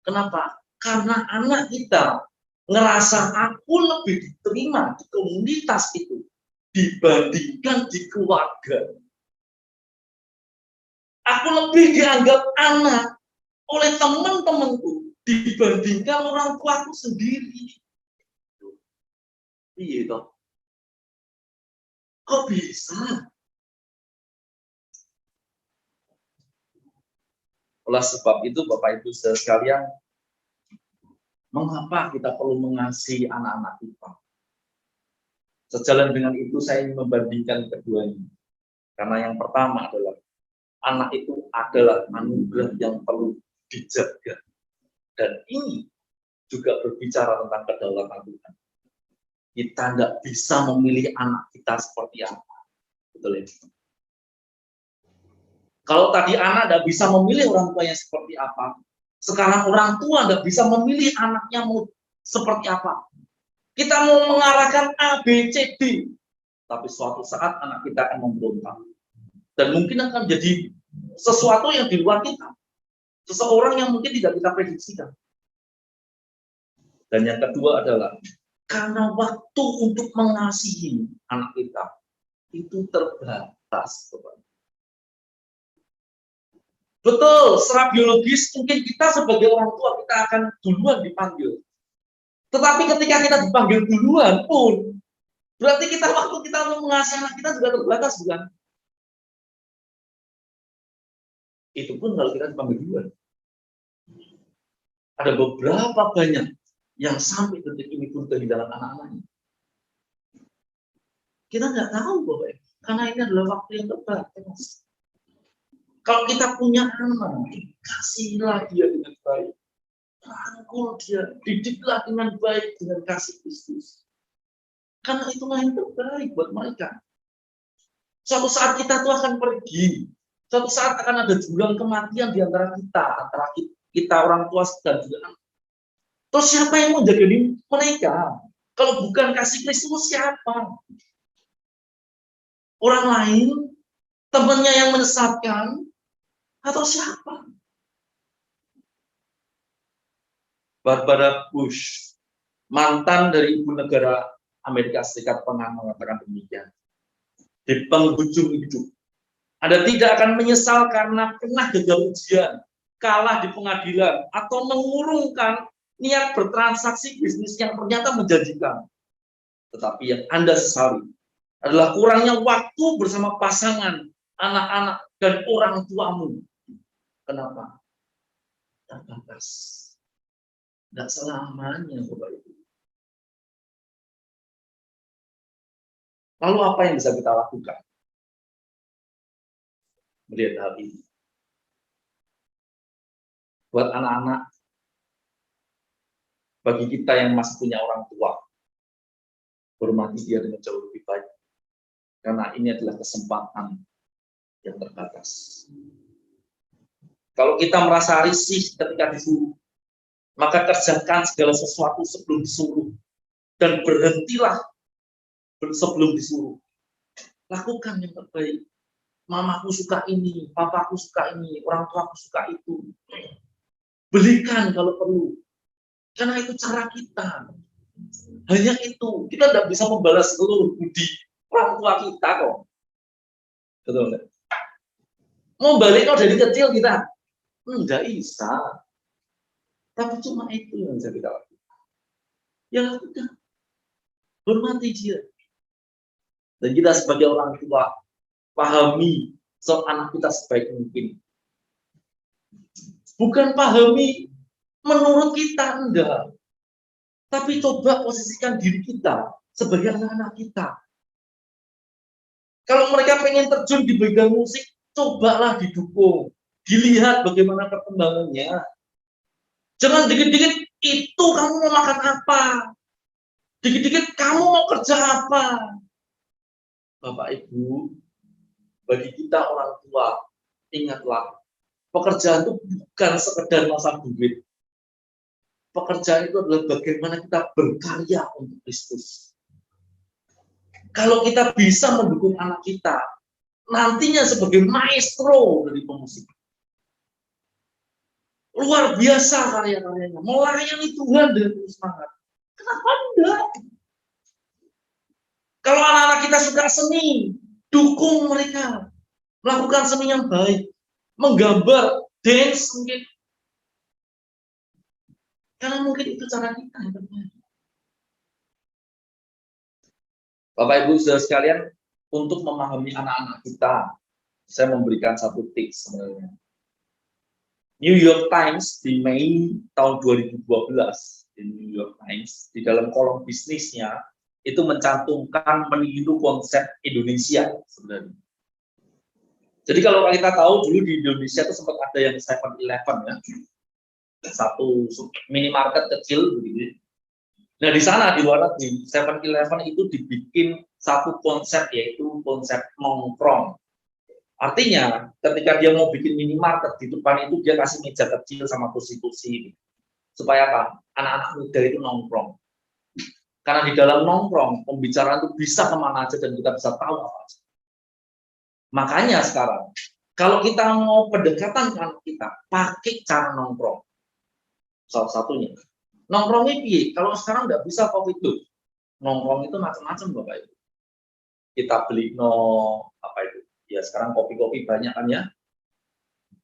Kenapa? Karena anak kita ngerasa aku lebih diterima di komunitas itu dibandingkan di keluarga. Aku lebih dianggap anak oleh teman-temanku dibandingkan orang tuaku sendiri. Iya toh. Kok bisa? Oleh sebab itu Bapak Ibu saudara sekalian, mengapa kita perlu mengasihi anak-anak kita? Sejalan dengan itu saya ingin membandingkan keduanya. Karena yang pertama adalah anak itu adalah anugerah yang perlu dijaga. Dan ini juga berbicara tentang kedaulatan Tuhan. Kita tidak bisa memilih anak kita seperti apa. Betul ya? Kalau tadi anak tidak bisa memilih orang tuanya seperti apa, Sekarang orang tua nggak bisa memilih anaknya mau seperti apa. Kita mau mengarahkan A, B, C, D, tapi suatu saat anak kita akan memberontak. Dan mungkin akan jadi sesuatu yang di luar kita. Seseorang yang mungkin tidak kita prediksikan. Dan yang kedua adalah, karena waktu untuk mengasihi anak kita itu terbatas. Betul, secara biologis mungkin kita sebagai orang tua kita akan duluan dipanggil. Tetapi ketika kita dipanggil duluan pun, berarti kita waktu kita untuk mengasihi anak kita juga terbatas, bukan? Itu pun kalau kita dipanggil duluan. Ada beberapa banyak yang sampai detik ini pun kehilangan anak-anaknya. Kita nggak tahu, Bapak, karena ini adalah waktu yang terbatas. Kalau kita punya anak, kasihlah dia dengan baik. Rangkul dia, didiklah dengan baik dengan kasih Kristus. Karena itulah yang terbaik buat mereka. Suatu saat kita tuh akan pergi. Suatu saat akan ada jurang kematian di antara kita orang tua dan juga anak. Terus siapa yang mau jaga mereka? Kalau bukan kasih Kristus, siapa? Orang lain, temannya yang menyesatkan, atau siapa? Barbara Bush, mantan dari ibu negara Amerika Serikat, pernah mengatakan demikian. Di penghujung hidup, Anda tidak akan menyesal karena pernah gagal ujian, kalah di pengadilan, atau mengurungkan niat bertransaksi bisnis yang ternyata menjanjikan. Tetapi yang Anda sesali adalah kurangnya waktu bersama pasangan, anak-anak, dan orang tuamu. Kenapa? Terbatas. Tidak selamanya, Bapak Ibu. Lalu apa yang bisa kita lakukan melihat hal ini? Buat anak-anak, bagi kita yang masih punya orang tua, hormati dia dengan jauh lebih baik. Karena ini adalah kesempatan yang terbatas. Kalau kita merasa risih ketika disuruh, maka kerjakan segala sesuatu sebelum disuruh. Dan berhentilah sebelum disuruh. Lakukan yang terbaik. Mamaku suka ini, papaku suka ini, orang tuaku suka itu. Belikan kalau perlu. Karena itu cara kita. Hanya itu. Kita tidak bisa membalas seluruh budi orang tua kita kok. Betul. Mau balik kok dari kecil kita. Enggak bisa. Tapi cuma itu yang bisa kita lakukan. Ya lakukan. Hormati dia. Dan kita sebagai orang tua, pahami anak kita sebaik mungkin. Bukan pahami menurut kita, enggak. Tapi coba posisikan diri kita sebagai anak-anak kita. Kalau mereka pengen terjun di bidang musik, cobalah didukung. Dilihat bagaimana perkembangannya. Jangan dikit-dikit, itu kamu mau makan apa? Dikit-dikit, kamu mau kerja apa? Bapak Ibu, bagi kita orang tua, ingatlah, pekerjaan itu bukan sekedar masalah duit. Pekerjaan itu adalah bagaimana kita berkarya untuk Kristus. Kalau kita bisa mendukung anak kita, nantinya sebagai maestro dari pemusik. Luar biasa karya-karyanya, melayani Tuhan dengan semangat. Kenapa enggak? Kalau anak-anak kita suka seni, dukung mereka. Melakukan seni yang baik. Menggambar, dance mungkin. Karena mungkin itu cara kita yang terbaik. Bapak Ibu saudara sekalian, untuk memahami anak-anak kita, saya memberikan satu tips sebenarnya. New York Times di Mei tahun 2012, di New York Times, di dalam kolom bisnisnya, itu mencantumkan meniru konsep Indonesia sebenarnya. Jadi kalau kita tahu dulu di Indonesia itu sempat ada yang 7-Eleven ya, satu minimarket kecil begitu. Nah di sana di luar negeri 7-Eleven itu dibikin satu konsep, yaitu konsep nongkrong. Artinya, ketika dia mau bikin minimarket di depan itu dia kasih meja kecil sama kursi-kursi. Supaya apa? Anak-anak muda itu nongkrong. Karena di dalam nongkrong, pembicaraan itu bisa kemana aja dan kita bisa tahu apa aja. Makanya sekarang, kalau kita mau pendekatan ke anak kita, pakai cara nongkrong. Salah satunya. Nongkrongnya piye? Kalau sekarang nggak bisa COVID tuh. Nongkrong itu macam-macam Bapak Ibu. Kita beli apa itu? Ya sekarang kopi-kopi banyak kan ya.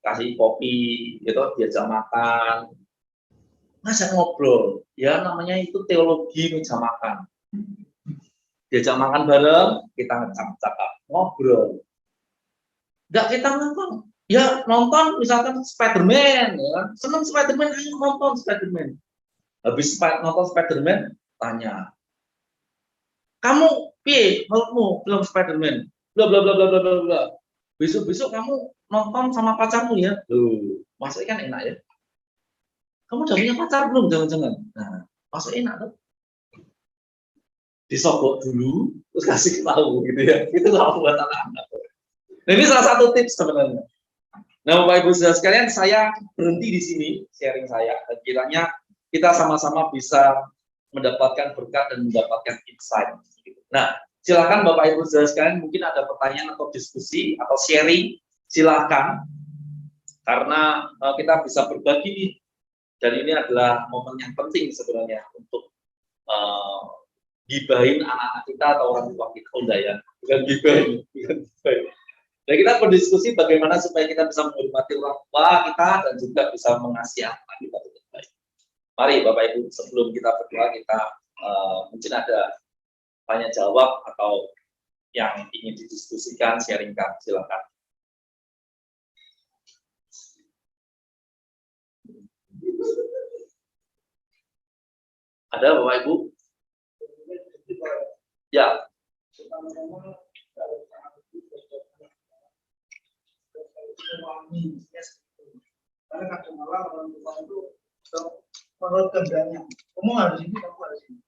Kasih kopi, gitu, diajak makan. Ngajak ngobrol, ya namanya itu teologi meja makan. Diajak makan bareng, kita ngecap-cakap, ngobrol. Nggak kita nonton, ya nonton misalkan Spider-Man, ya seneng Spider-Man, ayo nonton Spider-Man. Habis nonton Spider-Man, tanya, kamu piye menurutmu film Spider-Man? Bla bla bla bla bla bla bla. Besok-besok kamu nonton sama pacarmu ya. Loh, maksudnya kan enak ya. Kamu udah punya pacar belum? Jangan-jangan. Nah, maksudnya enak tuh. Disogok dulu, terus kasih tahu gitu ya. Itu kalau buat anak-anak. Nah, ini salah satu tips sebenarnya. Nah, Bapak Ibu saudara sekalian, saya berhenti di sini sharing saya. Dan kiranya kita sama-sama bisa mendapatkan berkat dan mendapatkan insight. Nah, silakan Bapak Ibu saudara sekalian, mungkin ada pertanyaan atau diskusi atau sharing, silakan. Karena kita bisa berbagi nih. Dan ini adalah momen yang penting sebenarnya untuk gibahin anak-anak kita atau orang tua kita. Oh enggak ya, bukan gibahin. Dan kita berdiskusi bagaimana supaya kita bisa menghormati orang tua kita dan juga bisa mengasihi anak kita dengan baik. Mari Bapak Ibu, sebelum kita berdoa, kita mungkin ada tanya jawab atau yang ingin didiskusikan, sharingkan, silakan. Ada Bapak Ibu? Ya. Karena kadang-kadang orang tua itu menurut kehendaknya, kamu harus ini, kamu harus ini.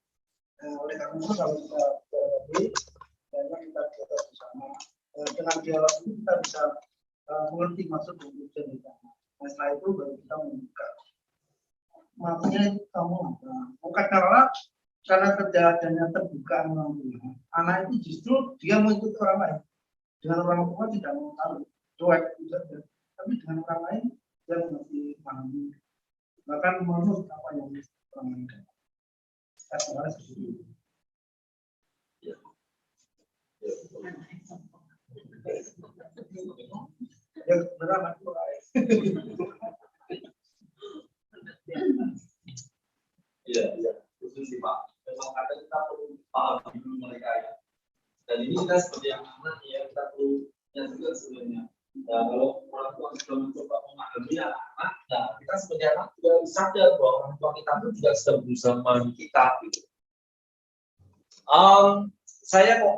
Oleh karena itu kalau kita berarti, dan kita bisa bersama dengan dialog ini kita bisa mengerti maksud dan tujuan kita. Nah, setelah itu baru kita membuka. Makanya kamu bukan karena tidak adanya terbuka orang tua. Anak itu justru dia mengikuti orang lain. Dengan orang tua tidak mau tahu, cuek saja. Tapi dengan orang lain dia mengerti, memahami, bahkan menurut apa yang orang lain katakan. Katakanlah seperti itu. Ya benar aku. Iya, itu sih Pak. Memang kadang kita perlu paham dulu mereka ya. Dan ini kita seperti yang anak ya, kita perlu yang juga sebenarnya. Nah, kalau orang tua sudah mencoba memahami anak, nah kita sebagai anak juga harus sadar bahwa orang tua kita pun juga sedang berusaha memahami kita. Gitu. Saya kok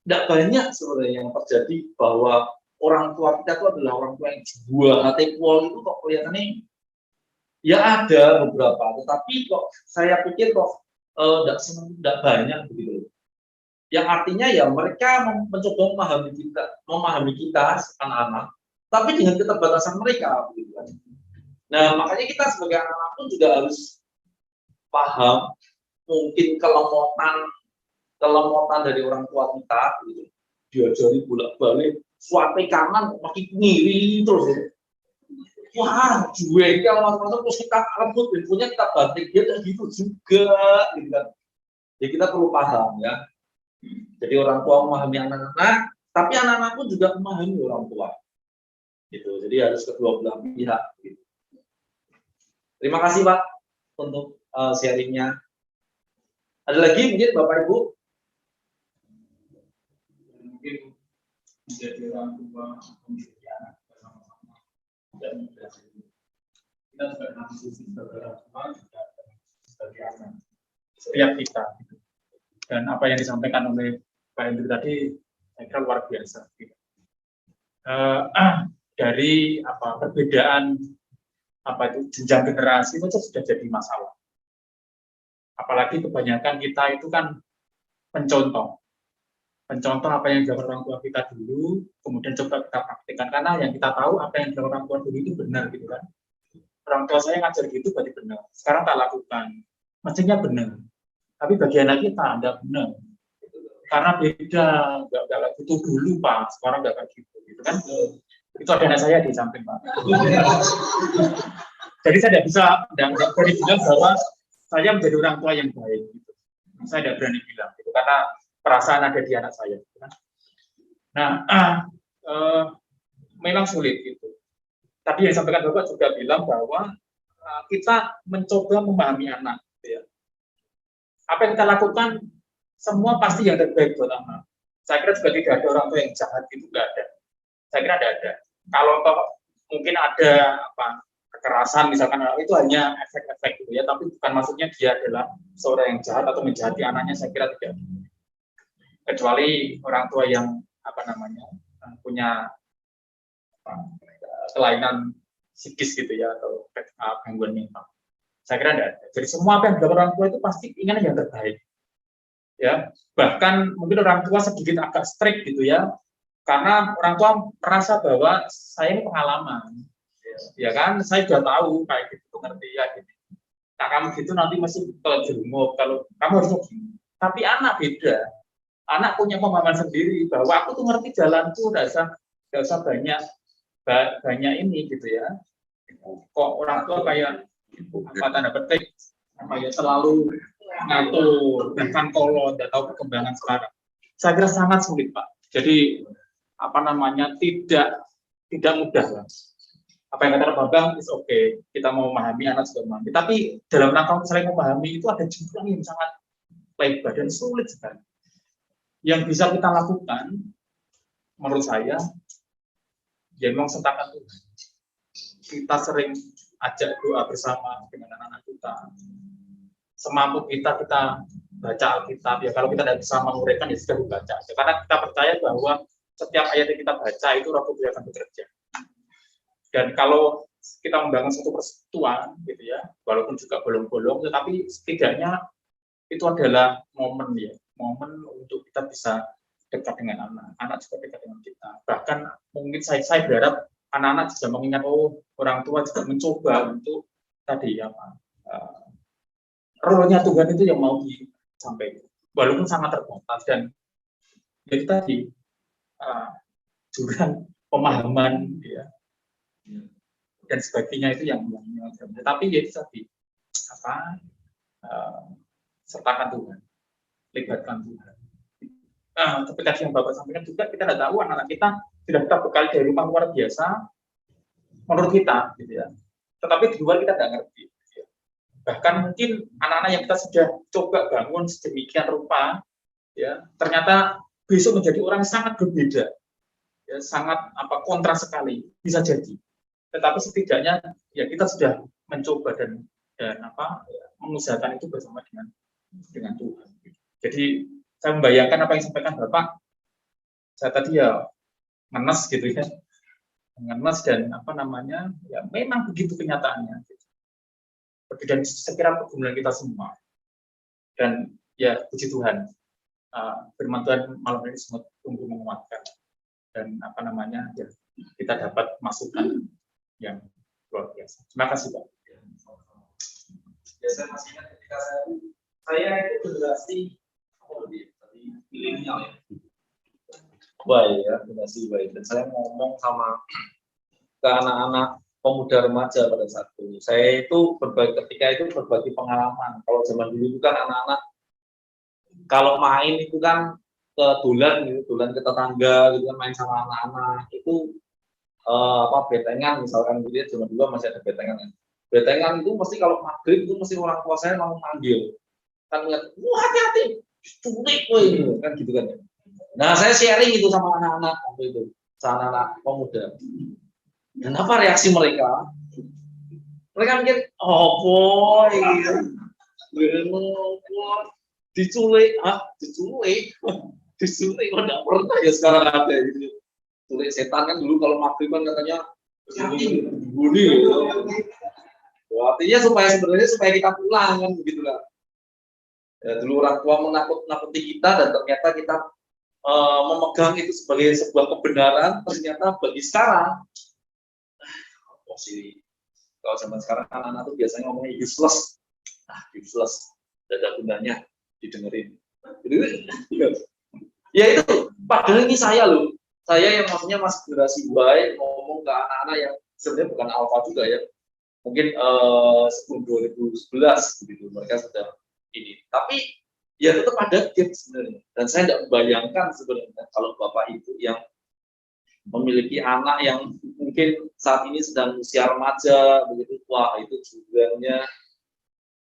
tidak banyak sebenarnya yang terjadi bahwa orang tua kita itu adalah orang tua yang buah hati pol itu kok kelihatannya ya ada beberapa, tetapi kok saya pikir kok tidak banyak begitu. Yang artinya ya mereka mencoba memahami kita anak-anak, tapi dengan keterbatasan mereka. Begitu kan. Nah makanya kita sebagai anak-anak pun juga harus paham mungkin kelemotan dari orang tua kita, gitu. Diajari bolak-balik, suatu kanan makin ngiri terus. Wah, gue kalau mas-mas terus kita rebut infonya kita banting dia kayak gitu juga, gitu kan. Jadi kita perlu paham ya. Jadi orang tua memahami anak-anak, tapi anak-anak pun juga memahami orang tua. Gitu. Jadi harus kedua belah pihak. Gitu. Terima kasih Pak untuk sharingnya. Ada lagi mungkin Bapak Ibu? Mungkin menjadi orang tua menjadi anak bersama-sama dan kita juga nanti sebagai orang tua juga sebagai anak setiap kita. Gitu. Dan apa yang disampaikan oleh Pak Hendri tadi saya kira luar biasa. Gitu. Dari perbedaan itu jenjang generasi itu sudah jadi masalah. Apalagi kebanyakan kita itu kan pencontoh. mencontoh apa yang dilakukan orang tua kita dulu, kemudian coba kita praktikkan, karena yang kita tahu apa yang dilakukan orang tua dulu itu benar gitu kan. Orang tua saya ngajar gitu berarti benar, sekarang tak lakukan, mestinya benar, tapi bagi anak kita tidak benar, karena beda, nggak gitu dulu Pak, sekarang nggak kayak gitu kan. Itu ada anak saya di samping Pak. Jadi saya tidak bisa, tidak berani bilang bahwa saya menjadi orang tua yang baik gitu. Saya tidak berani bilang gitu, karena perasaan ada di anak saya gitu kan. Nah, memang sulit gitu. Tapi yang disampaikan Bapak juga bilang bahwa kita mencoba memahami anak gitu ya. Apa yang kita lakukan semua pasti yang terbaik buat anak. Saya kira juga tidak ada orang tua yang jahat, itu nggak ada. Saya kira tidak ada. Kalau toh mungkin ada kekerasan misalkan, itu hanya efek-efek gitu ya, tapi bukan maksudnya dia adalah seorang yang jahat atau menjahati anaknya, saya kira tidak. Kecuali orang tua yang punya kelainan psikis gitu ya, atau gangguan mental. Saya kira tidak ada. Jadi semua apa yang dilakukan orang tua itu pasti ingin yang terbaik. Ya, bahkan mungkin orang tua sedikit agak strict gitu ya, karena orang tua merasa bahwa saya ini pengalaman, ya kan, saya sudah tahu kayak gitu, ngerti ya gitu. Nah kamu gitu nanti masih terjerumus, kalau kamu harus begini. Tapi anak beda, anak punya pemahaman sendiri bahwa aku tuh ngerti jalanku, nggak usah banyak ini gitu ya. Kok orang tua kayak apa tanda petik selalu ngatur, bahkan kolot, tidak tahu perkembangan sekarang. Saya kira sangat sulit Pak. Jadi tidak mudah lah. Apa yang kata Bambang is okay, kita mau memahami, anak juga memahami. Tapi dalam rangka saling memahami itu ada jumlah yang sangat lebar dan sulit sekali. Yang bisa kita lakukan, menurut saya, ya memang sentakan Tuhan. Kita sering ajak doa bersama dengan anak-anak kita. Semampu kita baca Alkitab, ya kalau kita tidak bisa menguraikan ya sudah dibaca, karena kita percaya bahwa setiap ayat yang kita baca itu Roh Kudus akan bekerja. Dan kalau kita membangun satu persekutuan gitu ya, walaupun juga bolong-bolong, tetapi setidaknya itu adalah momen untuk kita bisa dekat dengan anak juga dekat dengan kita. Bahkan mungkin saya berharap anak-anak juga mengingat, orang tua juga mencoba untuk tadi role-nya Tuhan itu yang mau disampaikan, walaupun sangat terbatas, dan jadi tadi jurang pemahaman ya dan sebagainya itu yang tapi ya itu tadi sertakan Tuhan, libatkan Tuhan. Seperti tadi yang Bapak sampaikan juga, kita tidak tahu anak-anak kita sudah kita bekali dari rumah luar biasa menurut kita gitu ya, tetapi di luar kita tidak ngerti. Bahkan mungkin anak-anak yang kita sudah coba bangun sedemikian rupa, ya ternyata besok menjadi orang yang sangat berbeda, ya sangat kontra sekali bisa jadi. Tetapi setidaknya ya kita sudah mencoba dan mengusahakan itu bersama dengan Tuhan. Jadi saya membayangkan apa yang disampaikan Bapak, saya tadi ya ngenes gitu ya, ngenes dan ya memang begitu kenyataannya. Dan saya kira pergumulan kita semua, dan ya puji Tuhan, firman Tuhan malam ini semua tumbuh menguatkan, dan ya kita dapat masukan yang luar biasa. Terima kasih Pak. Ya, saya masih ingat ketika saya itu generasi milenial ya. Baik ya, generasi baik. Dan saya ngomong sama ke anak-anak pemuda remaja pada saat itu. Saya itu ketika itu berbagi pengalaman. Kalau zaman dulu itu kan anak-anak kalau main itu kan ke dolan ke tetangga gitu kan, main sama anak-anak itu betengan misalkan gitu ya, zaman dulu masih ada betengan. Betengan itu mesti kalau maghrib itu mesti orang tua saya mau manggil. Kan lihat, hati-hati, culik kan gitu kan. Nah, saya sharing itu sama anak-anak waktu itu, sama anak pemuda. Dan apa reaksi mereka? Mereka mikir, boy, diculik, diculik, kok nggak pernah ya sekarang ada gitu. Culik setan kan dulu kalau maghrib kan katanya bunyi. Artinya supaya kita pulang kan begitulah. Ya, dulu orang tua menakut-nakuti kita dan ternyata kita memegang itu sebagai sebuah kebenaran, ternyata bagi sekarang, kalau zaman sekarang anak-anak tuh biasanya ngomongnya useless, useless, tidak ada gunanya didengerin. Ya itu, padahal ini saya loh, saya yang maksudnya masih generasi Y ngomong ke anak-anak yang sebenarnya bukan alpha juga ya, mungkin sebelum 2011 begitu mereka sudah ini, tapi ya tetap ada gap sebenarnya, dan saya tidak membayangkan sebenarnya kalau bapak ibu yang memiliki anak yang mungkin saat ini sedang usia remaja begitu, wah itu juga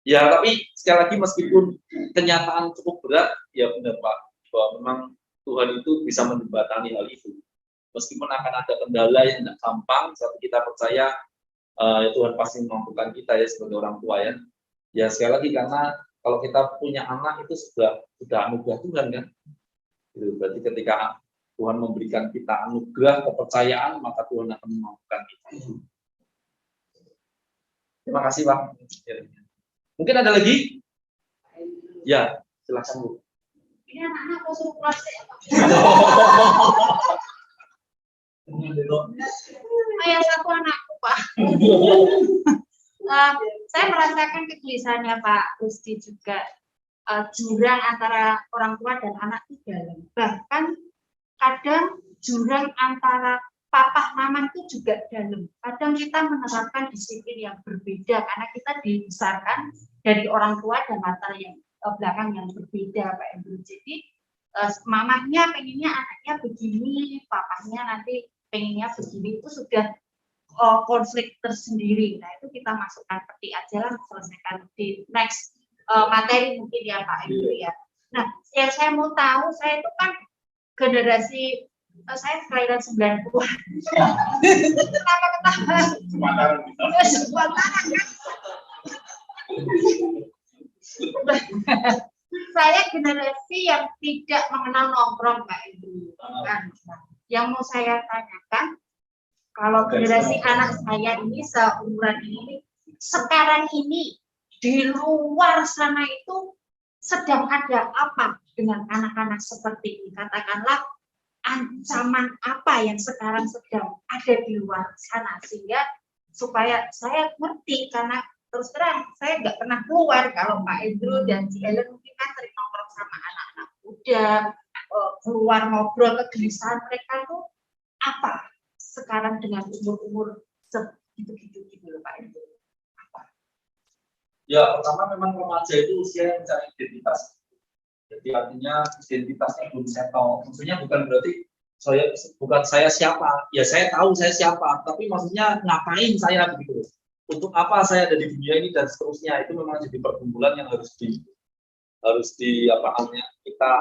ya, tapi sekali lagi meskipun kenyataan cukup berat, ya benar Pak, bahwa memang Tuhan itu bisa menjembatani hal itu. Meskipun akan ada kendala yang tidak gampang, tapi kita percaya Tuhan pasti memampukan kita ya sebagai orang tua ya. Ya sekali lagi karena kalau kita punya anak itu sudah anugerah Tuhan kan. Itu berarti ketika Tuhan memberikan kita anugerah kepercayaan, maka Tuhan akan memampukan kita. Terima kasih Pak. Mungkin ada lagi? Ya, silakan Bu. Ini anak-anak mau suruh kelas ya, Pak? Yang satu anakku, Pak. Saya merasakan kegelisahannya Pak Rusdi juga. Jurang antara orang tua dan anak itu dalam. Bahkan kadang jurang antara papa mama itu juga dalam. Kadang kita menerapkan disiplin yang berbeda karena kita dibesarkan dari orang tua dan latar yang belakang yang berbeda Pak Andrew. Jadi mamanya pengennya anaknya begini, papanya nanti pengennya begini, itu sudah konflik tersendiri. Nah itu kita masukkan peti aja lah, selesaikan di next materi mungkin ya Pak Andrew ya. Nah yang saya mau tahu, saya itu kan generasi saya kelahiran 90-an. Kenapa ketawa? Sementara kan. Saya generasi yang tidak mengenal nongkrong Pak Ibu. Yang mau saya tanyakan, kalau generasi anak saya ini seumuran ini, sekarang ini di luar sana itu sedang ada apa dengan anak-anak seperti ini? Katakanlah ancaman apa yang sekarang sedang ada di luar sana, sehingga supaya saya ngerti, karena terus terang saya nggak pernah keluar. Kalau Pak Andrew dan Ci Ellen mungkin kan sering nongkrong sama anak-anak muda, keluar ngobrol, kegelisahan mereka itu apa sekarang dengan umur-umur segitu-gitu gitu loh Pak Andrew. Ya pertama memang remaja itu usia yang mencari identitas. Jadi artinya identitasnya belum settle. Maksudnya bukan berarti saya siapa. Ya saya tahu saya siapa, tapi maksudnya ngapain saya begitu. Untuk apa saya ada di dunia ini dan seterusnya, itu memang jadi pergumulan yang harus di apa namanya kita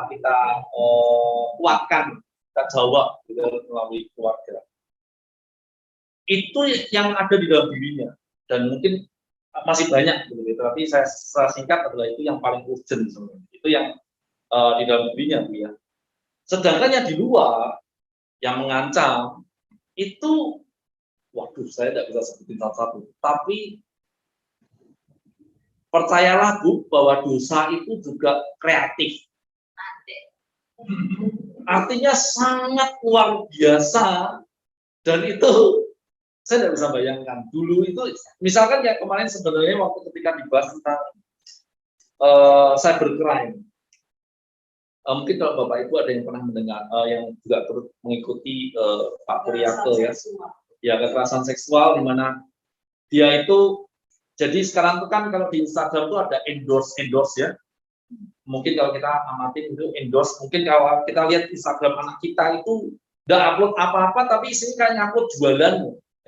kuatkan, kita jawab gitu, melalui keluarga. Itu yang ada di dalam dirinya, dan mungkin masih banyak gitu, tapi saya singkat adalah itu yang paling urgent sebenarnya. Itu yang di dalam dirinya ya. Sedangkan yang di luar yang mengancam itu, waduh saya tidak bisa sebutin satu-satu, tapi percayalah Bu bahwa dosa itu juga kreatif. Artinya sangat luar biasa, dan itu saya tidak bisa bayangkan. Dulu itu misalkan ya kemarin sebenarnya waktu ketika dibahas tentang cybercrime. Mungkin kalau Bapak Ibu ada yang pernah mendengar, yang juga turut mengikuti Pak Puryanto ya, kekerasan seksual, di mana dia itu, jadi sekarang itu kan kalau di Instagram itu ada endorse ya. Mungkin kalau kita amatin itu endorse, mungkin kalau kita lihat Instagram anak kita itu udah upload apa-apa, tapi isinya kayak nyangkut jualan,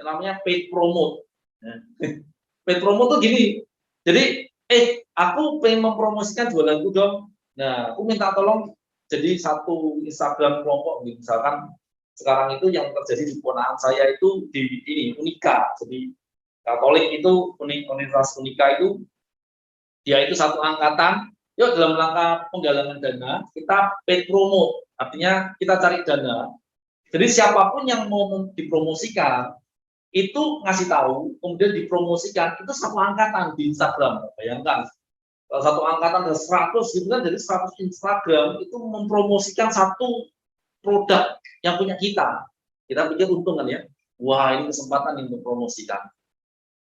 yang namanya paid promote. Paid promote tuh gini, jadi aku pengen mempromosikan jualanku dong. Nah, aku minta tolong jadi satu Instagram kelompok, misalkan sekarang itu yang terjadi di keponakan saya itu di ini Unika, jadi Katolik itu Universitas Unika itu dia itu satu angkatan. Yuk dalam rangka penggalangan dana kita paid promote, artinya kita cari dana. Jadi siapapun yang mau dipromosikan itu ngasih tahu, kemudian dipromosikan, itu satu angkatan di Instagram. Bayangkan satu angkatan ada 100 gitu kan, jadi 100 Instagram itu mempromosikan satu produk yang punya kita pikir untung kan ya, wah ini kesempatan yang mempromosikan.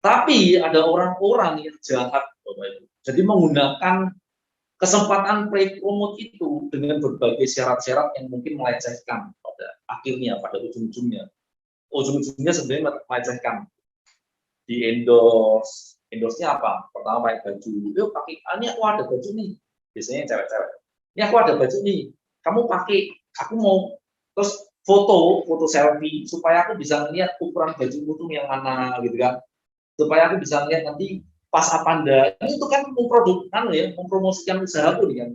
Tapi ada orang-orang yang jahat Bapak Ibu, jadi menggunakan kesempatan promote itu dengan berbagai syarat-syarat yang mungkin melecehkan pada akhirnya, pada ujung-ujungnya sebenarnya melecehkan. Di endorse-nya apa? Pertama pakai baju, yuk pakai, ini aku ada baju nih, biasanya cewek-cewek, ini aku ada baju nih, kamu pakai, aku mau, terus foto selfie, supaya aku bisa melihat ukuran bajumu tuh yang mana, gitu kan, supaya aku bisa melihat nanti pas apa enggak, ini itu kan mempromosikan usahaku nih kan.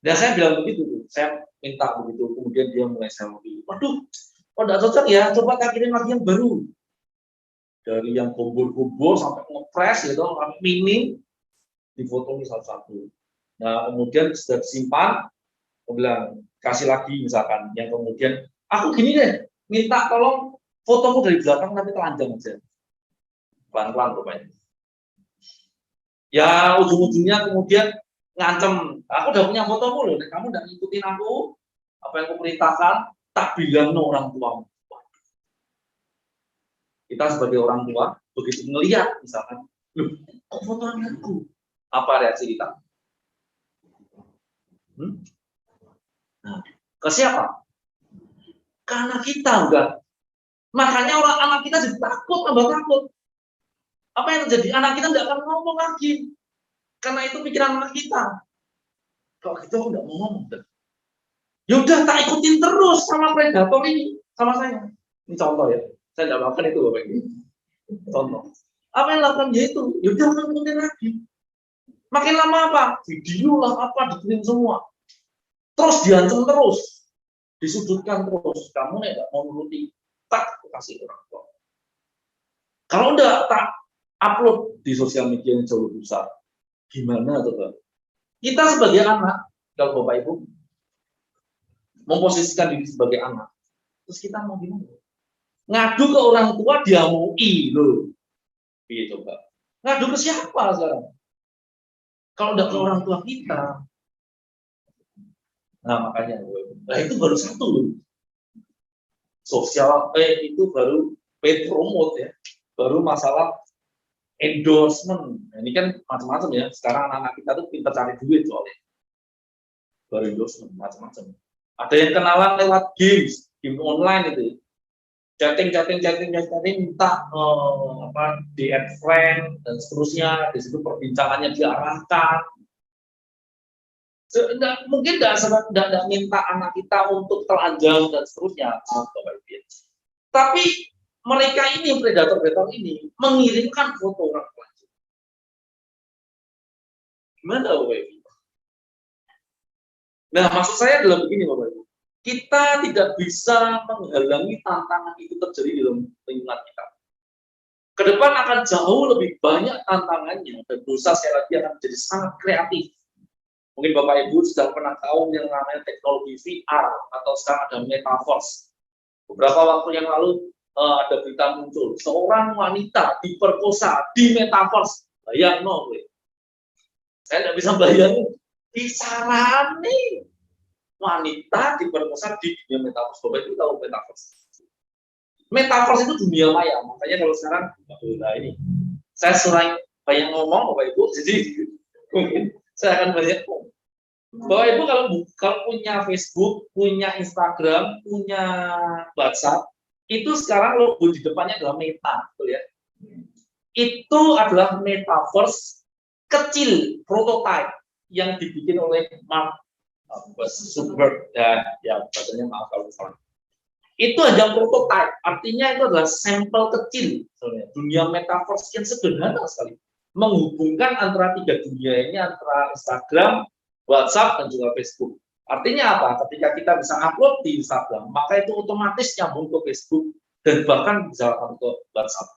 Dan saya bilang begitu, saya minta begitu, kemudian dia mulai selfie, waduh, kok enggak cocok ya, coba kirim lagi yang baru. Dari yang kumpul-kumpul sampai ngepres gitu, sampai minim, difoto satu-satu. Nah, kemudian sudah disimpan, aku bilang, kasih lagi misalkan, yang kemudian, aku gini deh, minta tolong fotomu dari belakang tapi telanjang aja. Pelan-pelan rupanya. Ya, ujung-ujungnya kemudian ngancem, aku udah punya fotomu loh, kamu udah ngikutin aku, apa yang aku perintahkan, tak bilang no orang tuamu. Kita sebagai orang tua, begitu melihat misalkan, loh, kok foto anakku? Apa reaksi kita? Nah, ke siapa? Karena kita udah. Makanya anak kita jadi takut, tambah takut. Apa yang terjadi? Anak kita nggak akan ngomong lagi. Karena itu pikiran anak kita. Kalau kita nggak mau ngomong, ya udah tak ikutin terus sama predator ini, sama saya. Ini contoh ya. Saya tidak melakukan itu Bapak Ibu. Contoh. Apa yang lakukan dia itu? Ya udah ngikutin lagi. Makin lama apa? Video lah apa dikirim semua. Terus diancam terus, disudutkan terus. Kamu nggak mau nuruti, tak kasih orang tua. Kalau enggak tak upload di sosial media yang jauh lebih besar, gimana coba? Kita sebagai anak, kalau Bapak Ibu memposisikan diri sebagai anak, terus kita mau gimana? Ngadu ke orang tua dia mau loh. Iya coba. Ngadu ke siapa sekarang? Kalau udah ke orang tua kita. Nah makanya, nah itu baru satu loh. Sosial itu baru paid promote ya. Baru masalah endorsement. Nah, ini kan macam-macam ya. Sekarang anak-anak kita tuh pintar cari duit soalnya. Baru endorsement macam-macam. Ada yang kenalan lewat games, game online itu. Chatting minta di add friend dan seterusnya, di situ perbincangannya diarahkan. Mungkin tidak minta anak kita untuk telanjang dan seterusnya, tapi mereka ini predator ini mengirimkan foto orang telanjang. Gimana Bapak Ibu? Nah maksud saya adalah begini Bapak Ibu. Kita tidak bisa menghalangi tantangan itu terjadi di dalam lingkungan kita. Ke depan akan jauh lebih banyak tantangannya dan dosa sekali lagi akan menjadi sangat kreatif. Mungkin Bapak Ibu sudah pernah tahu yang namanya teknologi VR atau sekarang ada metaverse. Beberapa waktu yang lalu ada berita muncul seorang wanita diperkosa di metaverse. Bayang no, saya tidak bisa bayangin. Kisaran nih. Wanita diperkosa di dunia metaverse. Bapak Ibu tahu metaverse? Metaverse itu dunia maya. Makanya kalau sekarang, nah ini, saya sering banyak ngomong Bapak Ibu, jadi mungkin saya akan banyak ngomong. Bapak Ibu kalau punya Facebook, punya Instagram, punya WhatsApp, itu sekarang logo di depannya adalah Meta, betul ya? Itu adalah metaverse kecil, prototype yang dibikin oleh Mark Zuckerberg, ya bahasanya maaf kalau salah. Itu hanya prototype, artinya itu adalah sampel kecil, dunia metaverse yang sederhana sekali, menghubungkan antara tiga dunia ini, antara Instagram, WhatsApp, dan juga Facebook. Artinya apa? Ketika kita bisa upload di Instagram, maka itu otomatis nyambung ke Facebook dan bahkan bisa ke WhatsApp.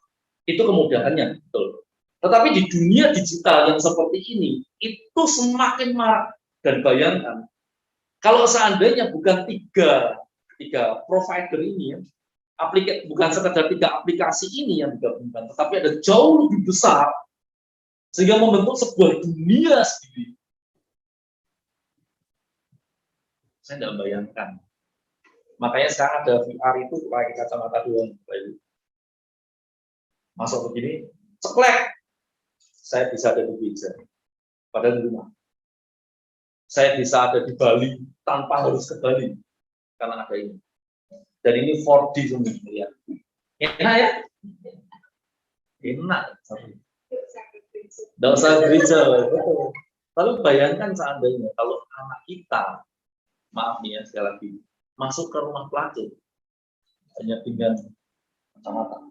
Itu kemudahannya, betul. Tetapi di dunia digital yang seperti ini, itu semakin marak. Dan bayangkan, kalau seandainya bukan tiga provider ini, bukan sekedar tiga aplikasi ini yang digabungkan, tetapi ada jauh lebih besar sehingga membentuk sebuah dunia sendiri. Saya tidak bayangkan. Makanya sekarang ada VR itu pakai kacamata doang. Masuk begini, ceklek, saya bisa ada di gereja, padahal di rumah. Saya bisa ada di Bali tanpa harus ke Bali, karena ada ini. Dan ini 4D semua, ya. Enak ya? Enak. Tidak usah gereja. Betul. Lalu bayangkan seandainya kalau anak kita, maaf nih ya sekali lagi, masuk ke rumah pelacur, hanya dengan kacamata.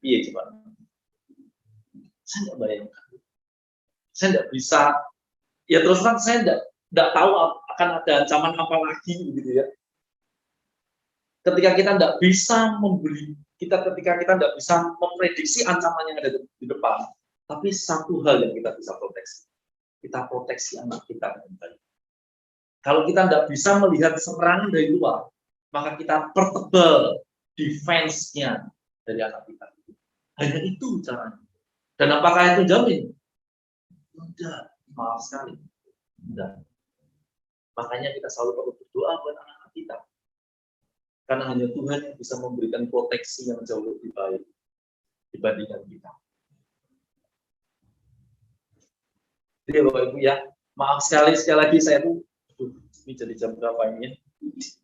Iya coba. Saya tidak bayangkan. Saya tidak bisa. Ya terus terang saya tidak tahu akan ada ancaman apa lagi, gitu ya. Ketika kita tidak bisa membeli, ketika kita tidak bisa memprediksi ancaman yang ada di depan, tapi satu hal yang kita bisa proteksi. Kita proteksi anak kita dengan baik. Kalau kita tidak bisa melihat serangan dari luar, maka kita pertebal defense-nya dari anak kita. Hanya itu caranya. Dan apakah itu jamin? Tidak, maaf sekali. Tidak. Makanya kita selalu perlu berdoa buat anak-anak kita. Karena hanya Tuhan yang bisa memberikan proteksi yang jauh lebih baik dibandingkan kita. Jadi Bapak Ibu ya, maaf sekali lagi saya tuh, ini jadi jam berapa ini ya?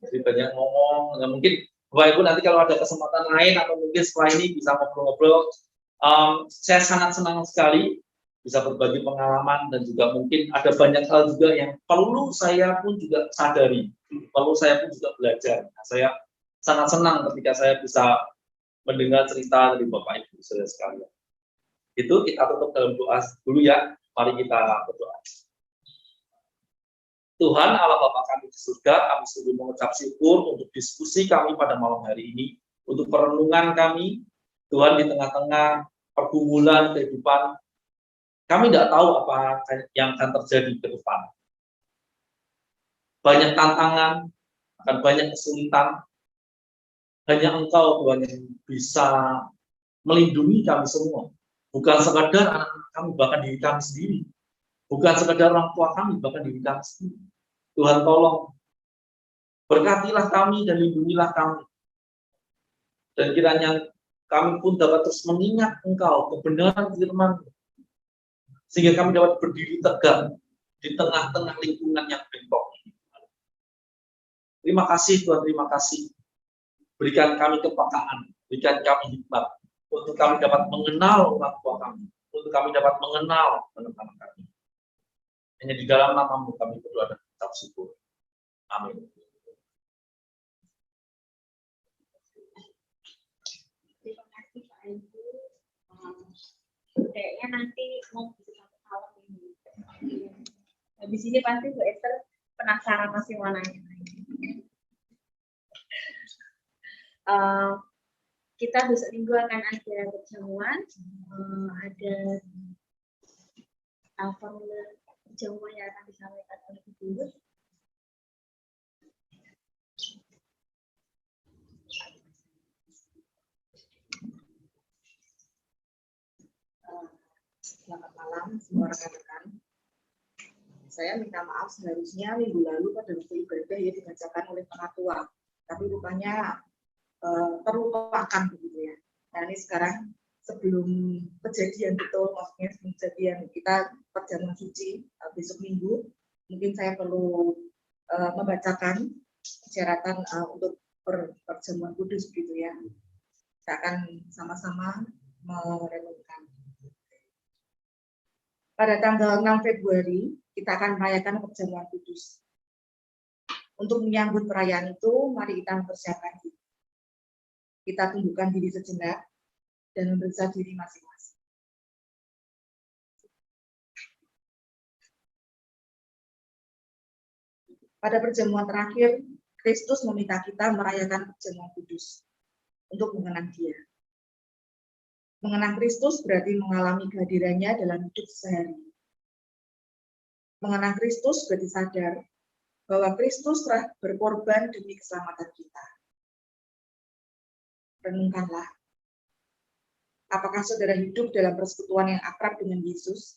Jadi banyak ngomong, nggak mungkin Bapak Ibu nanti kalau ada kesempatan lain atau mungkin setelah ini bisa ngobrol-ngobrol. Saya sangat senang sekali bisa berbagi pengalaman dan juga mungkin ada banyak hal juga yang perlu saya pun juga sadari, perlu saya pun juga belajar. Saya sangat senang ketika saya bisa mendengar cerita dari Bapak Ibu saudara sekalian. Itu kita tutup dalam doa dulu ya. Mari kita berdoa. Tuhan Allah Bapa kami di surga, kami sungguh mengucap syukur untuk diskusi kami pada malam hari ini, untuk perenungan kami, Tuhan di tengah-tengah pergumulan kehidupan, kami tidak tahu apa yang akan terjadi ke depan. Banyak tantangan, akan banyak kesulitan, hanya Engkau Tuhan yang bisa melindungi kami semua. Bukan sekadar anak-anak kami, bahkan diri kami sendiri. Bukan sekadar orang tua kami, bahkan diri kami sendiri. Tuhan tolong, berkatilah kami dan lindungilah kami. Dan kiranya kami pun dapat terus mengingat Engkau, kebenaran firman, sehingga kami dapat berdiri tegak di tengah-tengah lingkungan yang bengkok. Terima kasih Tuhan, terima kasih. Berikan kami kepekaan, berikan kami hikmat, untuk kami dapat mengenal orang tua kami, untuk kami dapat mengenal teman-teman kami. Hanya di dalam nama-Mu kami berdoa dan mengucap syukur. Amin. Terima kasih Pak Ibu. Kayaknya nanti mau bisa satu tahun ini. Habis ini pasti Bu Esther penasaran masih mau nanya. Kita besok minggu akan ada perjamuan, ada formulir perjamuan yang akan disampaikan oleh Ibu. Selamat malam semua rekan-rekan. Saya minta maaf, seharusnya minggu lalu pada waktu ibadah ya dibacakan oleh penatua, tapi rupanya terlupakan begitu ya. Nah ini sekarang sebelum kejadian betul, maksudnya sebelum kejadian kita perjamuan suci besok minggu, mungkin saya perlu membacakan persyaratan untuk perjamuan kudus begitu ya. Kita akan sama-sama merenungkan. Pada tanggal 6 Februari kita akan merayakan perjamuan kudus. Untuk menyambut perayaan itu, mari kita mempersiapkan diri. Kita tundukkan diri sejenak dan memeriksa diri masing-masing. Pada perjamuan terakhir, Kristus meminta kita merayakan perjamuan kudus untuk mengenang Dia. Mengenang Kristus berarti mengalami kehadirannya dalam hidup sehari. Mengenang Kristus berarti sadar bahwa Kristus telah berkorban demi keselamatan kita. Renungkanlah, Apakah saudara hidup dalam persekutuan yang akrab dengan Yesus,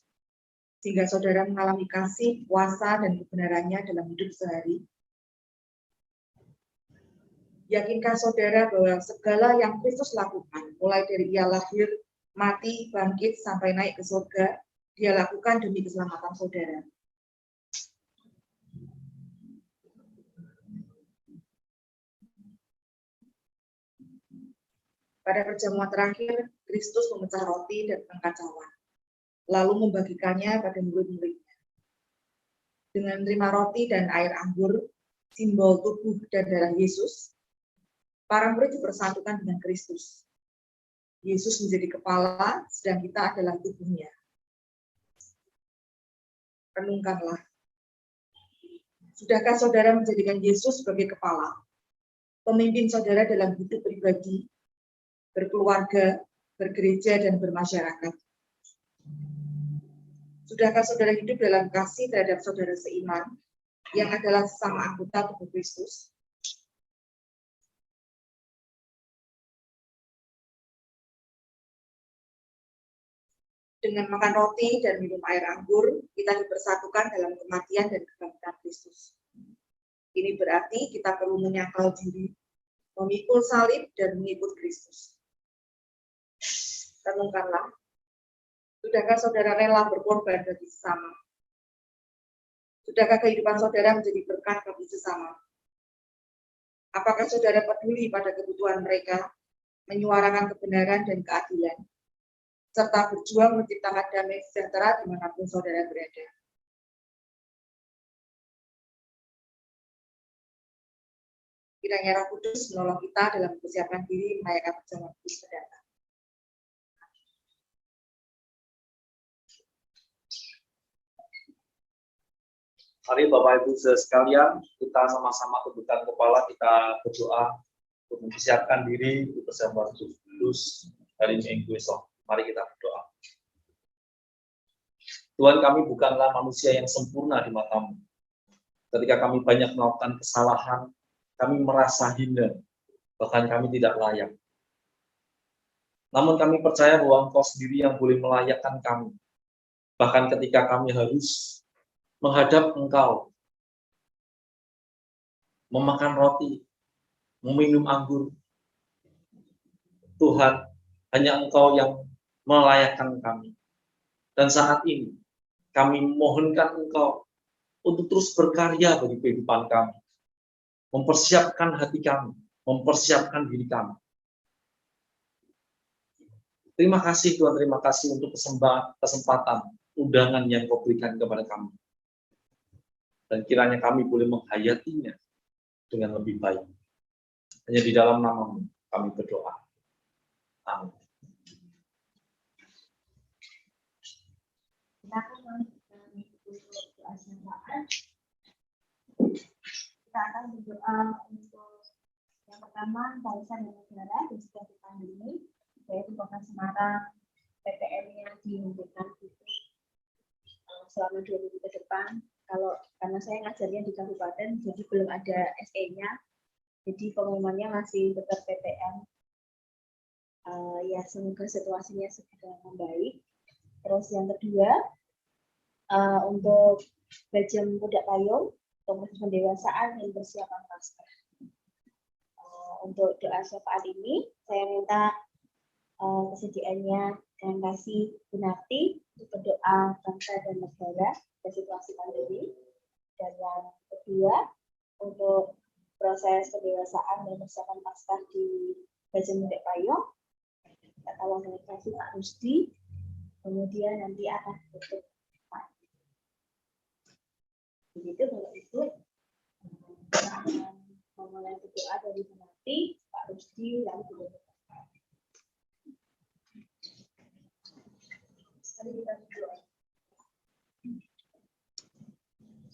sehingga saudara mengalami kasih, kuasa, dan kebenarannya dalam hidup sehari? Yakinkah saudara bahwa segala yang Kristus lakukan, mulai dari ia lahir, mati, bangkit, sampai naik ke surga, dia lakukan demi keselamatan saudara? Pada perjamuan terakhir, Kristus memecah roti dan pengkacauan, lalu membagikannya pada murid-muridnya. Dengan menerima roti dan air anggur, simbol tubuh dan darah Yesus, para murid dipersatukan dengan Kristus. Yesus menjadi kepala, sedang kita adalah tubuhnya. Renungkanlah. Sudahkah saudara menjadikan Yesus sebagai kepala, pemimpin saudara dalam hidup pribadi, berkeluarga, bergereja, dan bermasyarakat? Sudahkah saudara hidup dalam kasih terhadap saudara seiman, yang adalah sesama anggota tubuh Kristus? Dengan makan roti dan minum air anggur, kita dipersatukan dalam kematian dan kebangkitan Kristus. Ini berarti kita perlu menyangkal diri, memikul salib, dan mengikut Kristus. Renungkanlah, sudahkah saudara rela berkorban bagi sesama? Sudahkah kehidupan saudara menjadi berkat bagi sesama? Apakah saudara peduli pada kebutuhan mereka, menyuarakan kebenaran dan keadilan, serta berjuang menciptakan damai sejahtera dimanapun saudara berada? Kiranya Roh Kudus menolong kita dalam mempersiapkan diri merayakan perjamuan kudus mendatang. Mari Bapak Ibu sekalian, kita sama-sama tundukkan kepala, kita berdoa untuk mempersiapkan diri untuk perjamuan kudus hari Minggu esok. Mari kita berdoa. Tuhan, kami bukanlah manusia yang sempurna di mata-Mu. Ketika kami banyak melakukan kesalahan, kami merasa hina, bahkan kami tidak layak. Namun kami percaya bahwa Engkau sendiri yang boleh melayakkan kami. Bahkan ketika kami harus menghadap Engkau, memakan roti, meminum anggur, Tuhan, hanya Engkau yang melayakkan kami. Dan saat ini, kami mohonkan Engkau untuk terus berkarya bagi kehidupan kami, mempersiapkan hati kami, mempersiapkan diri kami. Terima kasih Tuhan, terima kasih untuk kesempatan, undangan yang Kau berikan kepada kami. Dan kiranya kami boleh menghayatinya dengan lebih baik. Hanya di dalam nama-Mu kami berdoa. Amin. Kita akan mengikuti doa syafaat. Kita akan berdoa untuk yang pertama, bangsa dan negara di sekitar pandemi, yaitu Kota Semarang, PTN yang dihentikan itu selama 2 minggu ke depan. Karena saya ngajarnya di kabupaten, jadi belum ada SE-nya, jadi pengumumannya masih tetap PTM. Ya semoga situasinya segera membaik. Terus yang kedua, untuk Bajang Pudak Payung, untuk proses pendewasaan dan persiapan Paskah. Untuk doa syafaat ini, saya minta kesediaannya dengan kasih Gunarti untuk berdoa bangsa dan negara dan situasi pandemi. Dan yang kedua, untuk proses pendewasaan dan persiapan Paskah di Bajang Pudak Payung, kita tolong dengan kasih Pak Rusdi, kemudian nanti akan tutup. Begitu Bapak Ibu, kita akan memulai berdoa dari Gunarti, Pak Rusdi, lalu berdoa.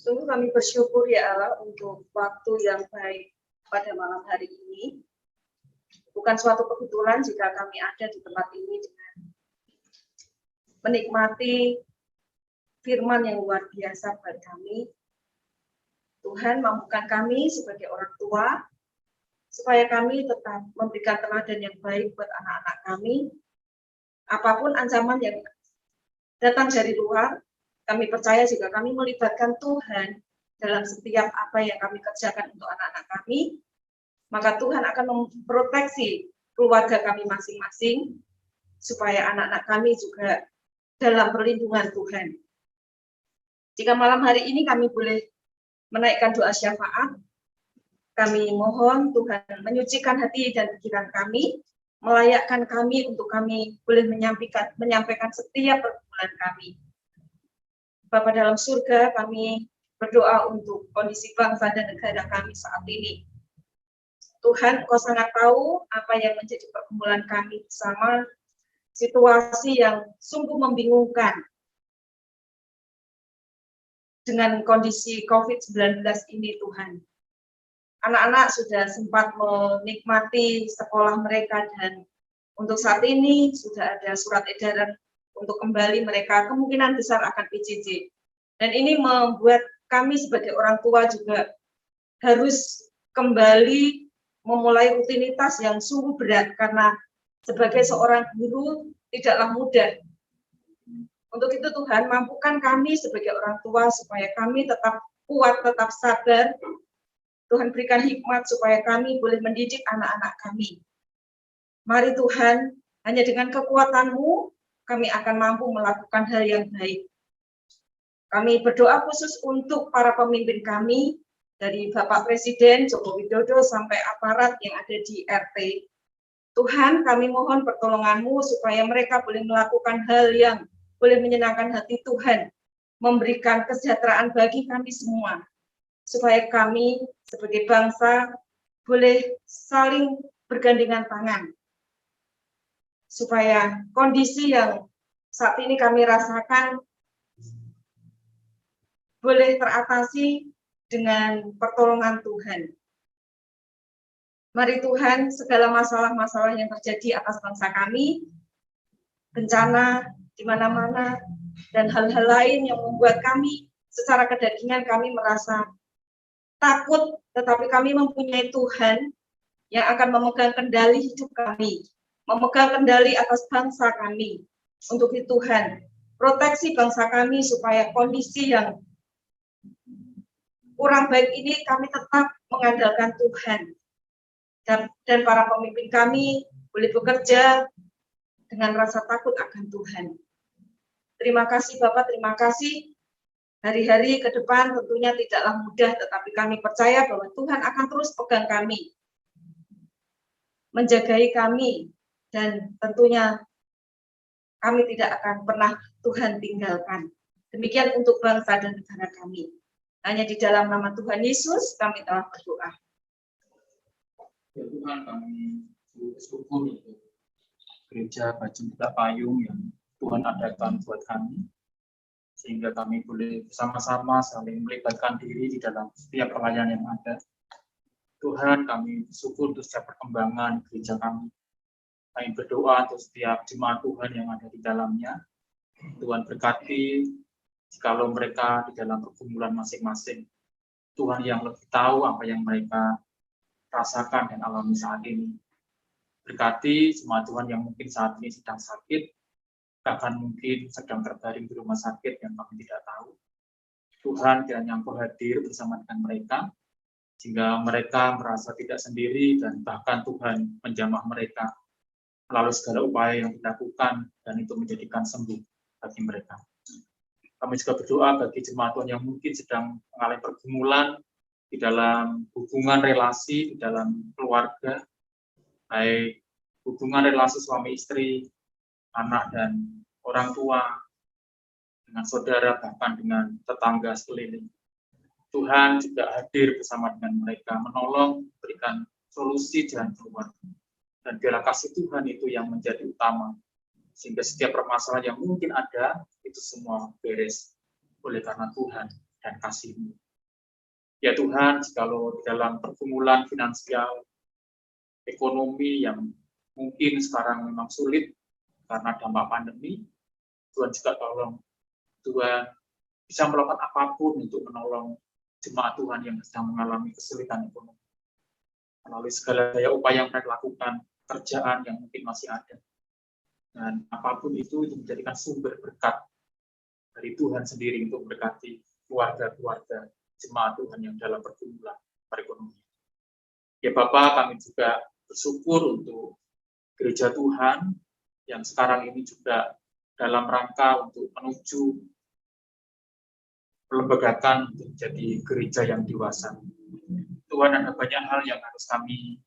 Sungguh kami bersyukur ya Allah untuk waktu yang baik pada malam hari ini. Bukan suatu kebetulan jika kami ada di tempat ini dengan menikmati firman yang luar biasa buat kami. Tuhan mampukan kami sebagai orang tua supaya kami tetap memberikan teladan yang baik buat anak-anak kami, apapun ancaman yang datang dari luar, kami percaya jika kami melibatkan Tuhan dalam setiap apa yang kami kerjakan untuk anak-anak kami, maka Tuhan akan memproteksi keluarga kami masing-masing, supaya anak-anak kami juga dalam perlindungan Tuhan. Jika malam hari ini kami boleh menaikkan doa syafaat, kami mohon Tuhan menyucikan hati dan pikiran kami, melayakkan kami untuk kami boleh menyampaikan setiap pergumulan kami. Bapa dalam surga, kami berdoa untuk kondisi bangsa dan negara kami saat ini. Tuhan, Engkau sangat tahu apa yang menjadi pergumulan kami bersama, situasi yang sungguh membingungkan dengan kondisi COVID-19 ini, Tuhan. Anak-anak sudah sempat menikmati sekolah mereka dan untuk saat ini sudah ada surat edaran untuk kembali mereka kemungkinan besar akan PJJ. Dan ini membuat kami sebagai orang tua juga harus kembali memulai rutinitas yang sungguh berat karena sebagai seorang guru tidaklah mudah. Untuk itu Tuhan, mampukan kami sebagai orang tua supaya kami tetap kuat, tetap sabar. Tuhan berikan hikmat supaya kami boleh mendidik anak-anak kami. Mari Tuhan, hanya dengan kekuatan-Mu, kami akan mampu melakukan hal yang baik. Kami berdoa khusus untuk para pemimpin kami, dari Bapak Presiden Joko Widodo sampai aparat yang ada di RT. Tuhan, kami mohon pertolongan-Mu supaya mereka boleh melakukan hal yang boleh menyenangkan hati Tuhan, memberikan kesejahteraan bagi kami semua, supaya kami sebagai bangsa boleh saling bergandengan tangan, supaya kondisi yang saat ini kami rasakan boleh teratasi dengan pertolongan Tuhan. Mari Tuhan, segala masalah-masalah yang terjadi atas bangsa kami, bencana di mana-mana, dan hal-hal lain yang membuat kami secara kedagingan kami merasa takut, tetapi kami mempunyai Tuhan yang akan memegang kendali hidup kami, memegang kendali atas bangsa kami. Untuk itu Tuhan, proteksi bangsa kami supaya kondisi yang kurang baik ini kami tetap mengandalkan Tuhan. Dan para pemimpin kami boleh bekerja dengan rasa takut akan Tuhan. Terima kasih Bapak, terima kasih. Hari-hari ke depan tentunya tidaklah mudah, tetapi kami percaya bahwa Tuhan akan terus pegang kami, menjagai kami, dan tentunya kami tidak akan pernah Tuhan tinggalkan. Demikian untuk bangsa dan negara kami. Hanya di dalam nama Tuhan Yesus kami telah berdoa. Ya Tuhan, kami bersyukur untuk gereja Bajeng Budak Payung yang Tuhan adakan buat kami, sehingga kami boleh bersama-sama saling melibatkan diri di dalam setiap pelayanan yang ada. Tuhan, kami bersyukur untuk setiap perkembangan gereja kami. Kami berdoa untuk setiap jemaat Tuhan yang ada di dalamnya. Tuhan berkati, jikalau mereka di dalam pergumulan masing-masing. Tuhan yang lebih tahu apa yang mereka rasakan dan alami saat ini. Berkati jemaat Tuhan yang mungkin saat ini sedang sakit, bahkan mungkin sedang terbaring di rumah sakit yang kami tidak tahu. Tuhan kiranya Engkau hadir bersama dengan mereka, sehingga mereka merasa tidak sendiri dan bahkan Tuhan menjamah mereka melalui segala upaya yang dilakukan dan itu menjadikan sembuh bagi mereka. Kami juga berdoa bagi jemaat Tuhan yang mungkin sedang mengalami pergumulan di dalam hubungan relasi, di dalam keluarga, baik hubungan relasi suami istri, anak dan orang tua, dengan saudara, bahkan dengan tetangga sekeliling. Tuhan juga hadir bersama dengan mereka, menolong, berikan solusi jalan keluar. Dan biarlah kasih Tuhan itu yang menjadi utama, sehingga setiap permasalahan yang mungkin ada, itu semua beres oleh karena Tuhan dan kasih-Mu. Ya Tuhan, jikalau di dalam pergumulan finansial, ekonomi yang mungkin sekarang memang sulit, karena dampak pandemi, Tuhan juga tolong. Tuhan bisa melakukan apapun untuk menolong jemaat Tuhan yang sedang mengalami kesulitan ekonomi. Melalui segala daya upaya yang mereka lakukan, kerjaan yang mungkin masih ada. Dan apapun itu menjadikan sumber berkat dari Tuhan sendiri untuk berkati keluarga-keluarga jemaat Tuhan yang dalam pergumulan perekonomian. Ya Bapak, kami juga bersyukur untuk gereja Tuhan yang sekarang ini juga dalam rangka untuk menuju pelembagakan untuk menjadi gereja yang dewasa. Tuhan, ada banyak hal yang harus kami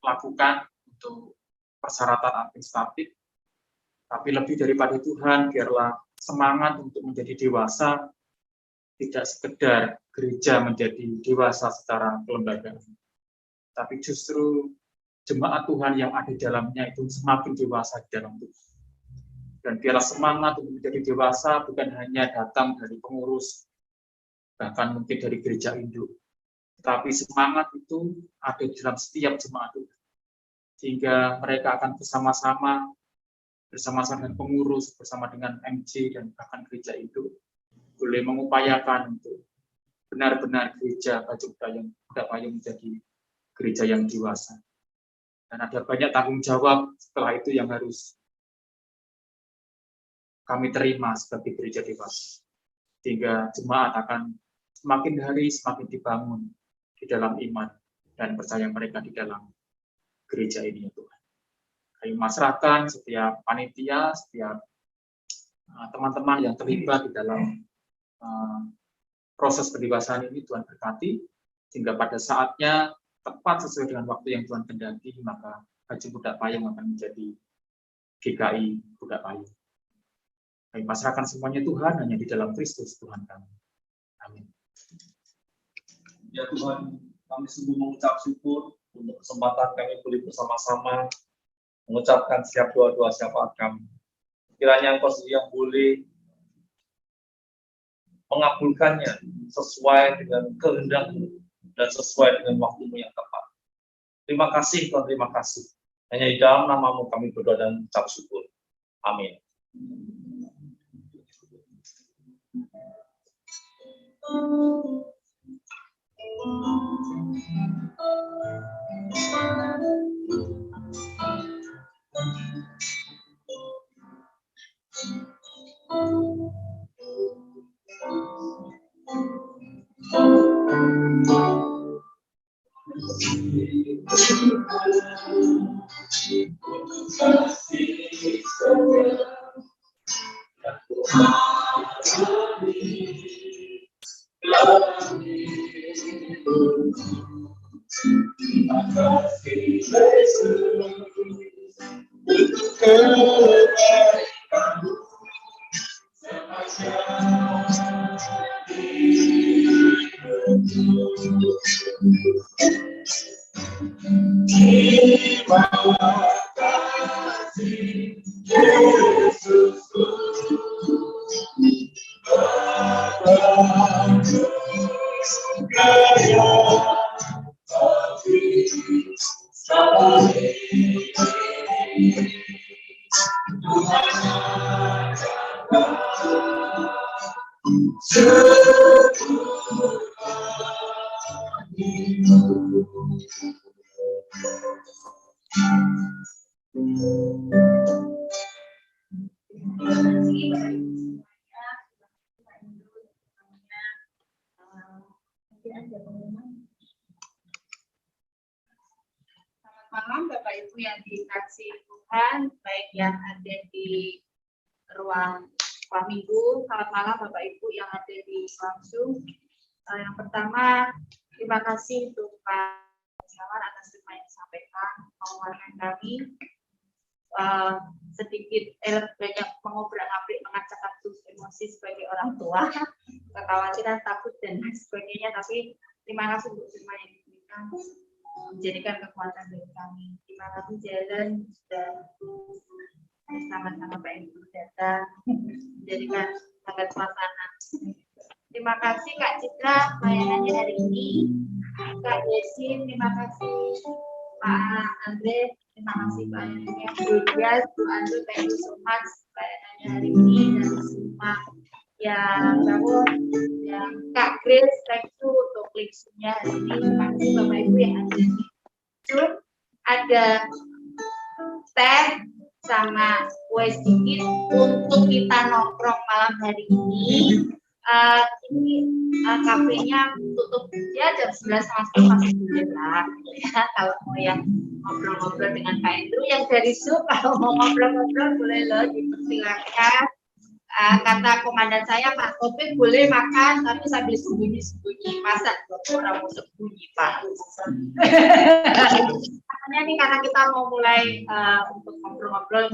lakukan untuk persyaratan administratif, tapi lebih daripada Tuhan, biarlah semangat untuk menjadi dewasa tidak sekedar gereja menjadi dewasa secara kelembagaan, tapi justru jemaat Tuhan yang ada di dalamnya itu semakin dewasa di dalam Tuhan. Dan biarlah semangat untuk menjadi dewasa bukan hanya datang dari pengurus, bahkan mungkin dari gereja induk, tapi semangat itu ada di dalam setiap jemaat Tuhan. Sehingga mereka akan bersama-sama dengan pengurus, bersama dengan MC dan bahkan gereja itu boleh mengupayakan untuk benar-benar gereja Bajuk Payung menjadi gereja yang dewasa. Dan ada banyak tanggung jawab setelah itu yang harus kami terima sebagai gereja dewasa. Sehingga jemaat akan semakin hari semakin dibangun di dalam iman dan percaya mereka di dalam gereja ini ya Tuhan. Kami masrahkan setiap panitia, setiap teman-teman yang terlibat di dalam proses pendewasaan ini Tuhan berkati, sehingga pada saatnya tepat sesuai dengan waktu yang Tuhan kehendaki, maka Bajuk Budak Payung akan menjadi GKI Budak Payung. Kami pasrahkan semuanya Tuhan hanya di dalam Kristus Tuhan kami. Amin. Ya Tuhan, kami sungguh mengucap syukur untuk kesempatan kami boleh bersama-sama mengucapkan setiap doa-doa syafaat kami. Kiranya Engkau sendiri yang boleh mengabulkannya sesuai dengan kehendak-Mu dan sesuai dengan waktu-Mu yang tepat. Terima kasih Tuhan, terima kasih. Hanya di dalam nama-Mu kami berdoa dan mengucap syukur. Amin. Malam Bapak Ibu yang dikasihi Tuhan, baik yang ada di ruang minggu, selamat malam Bapak Ibu yang ada di langsung. Yang pertama, terima kasih untuk Pak Jawan atas firman yang disampaikan, penguatan kami sedikit banyak mengobrak-abrik mengacak emosi sebagai orang tua, kekhawatiran, takut dan lain sebagainya. Tapi terima kasih untuk firman yang diberikan, menjadikan kekuatan dari kami. Terima kasih Jalan dan bersama-sama Pak Ibu datang menjadikan sangat suasana. Terima kasih Kak Citra pelayanannya hari ini. Kak Yesin, terima kasih. Pak Andre, terima kasih pelayanannya. Bu Dias, Bu Andrew, thank you so much pelayanannya hari ini dan semua yang bangun. Yang Kak Grace, thank you untuk linknya hari ini. Terima kasih Bapak Ibu yang ada di Zoom. Ada teh sama kue sedikit untuk kita nongkrong malam hari ini. Ini kafenya tutup ya jam 11 masih boleh lah ya, kalau mau yang ngobrol-ngobrol dengan Pak Andrew yang dari Zoom, kalau mau ngobrol-ngobrol boleh loh, dipersilakan. Kata komandan saya, Pak Topik boleh makan tapi sambil sembunyi-sembunyi, masa orang mau sembunyi Pak. Makanya nih karena kita mau mulai untuk ngobrol-ngobrol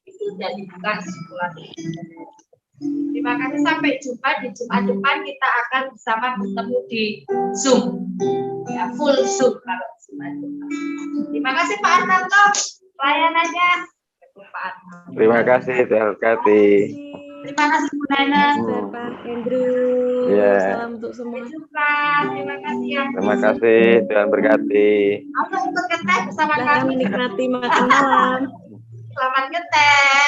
itu dan dibuka simulasi. Terima kasih, sampai jumpa di Jumat depan, kita akan bersama bertemu di Zoom, ya, full Zoom kalau Jumat depan. Terima kasih Pak Arnanto, pelayanannya. Terima kasih, Tuhan berkati. Terima kasih Bu Nana. Pak Andrew. Ya. Salam untuk semua. Sampai jumpa. Terima kasih ya. Terima kasih, Tuhan berkati. Aku ikut ngeteh bersama Silahkan kami. menikmati makan malam. Selamat ngeteh.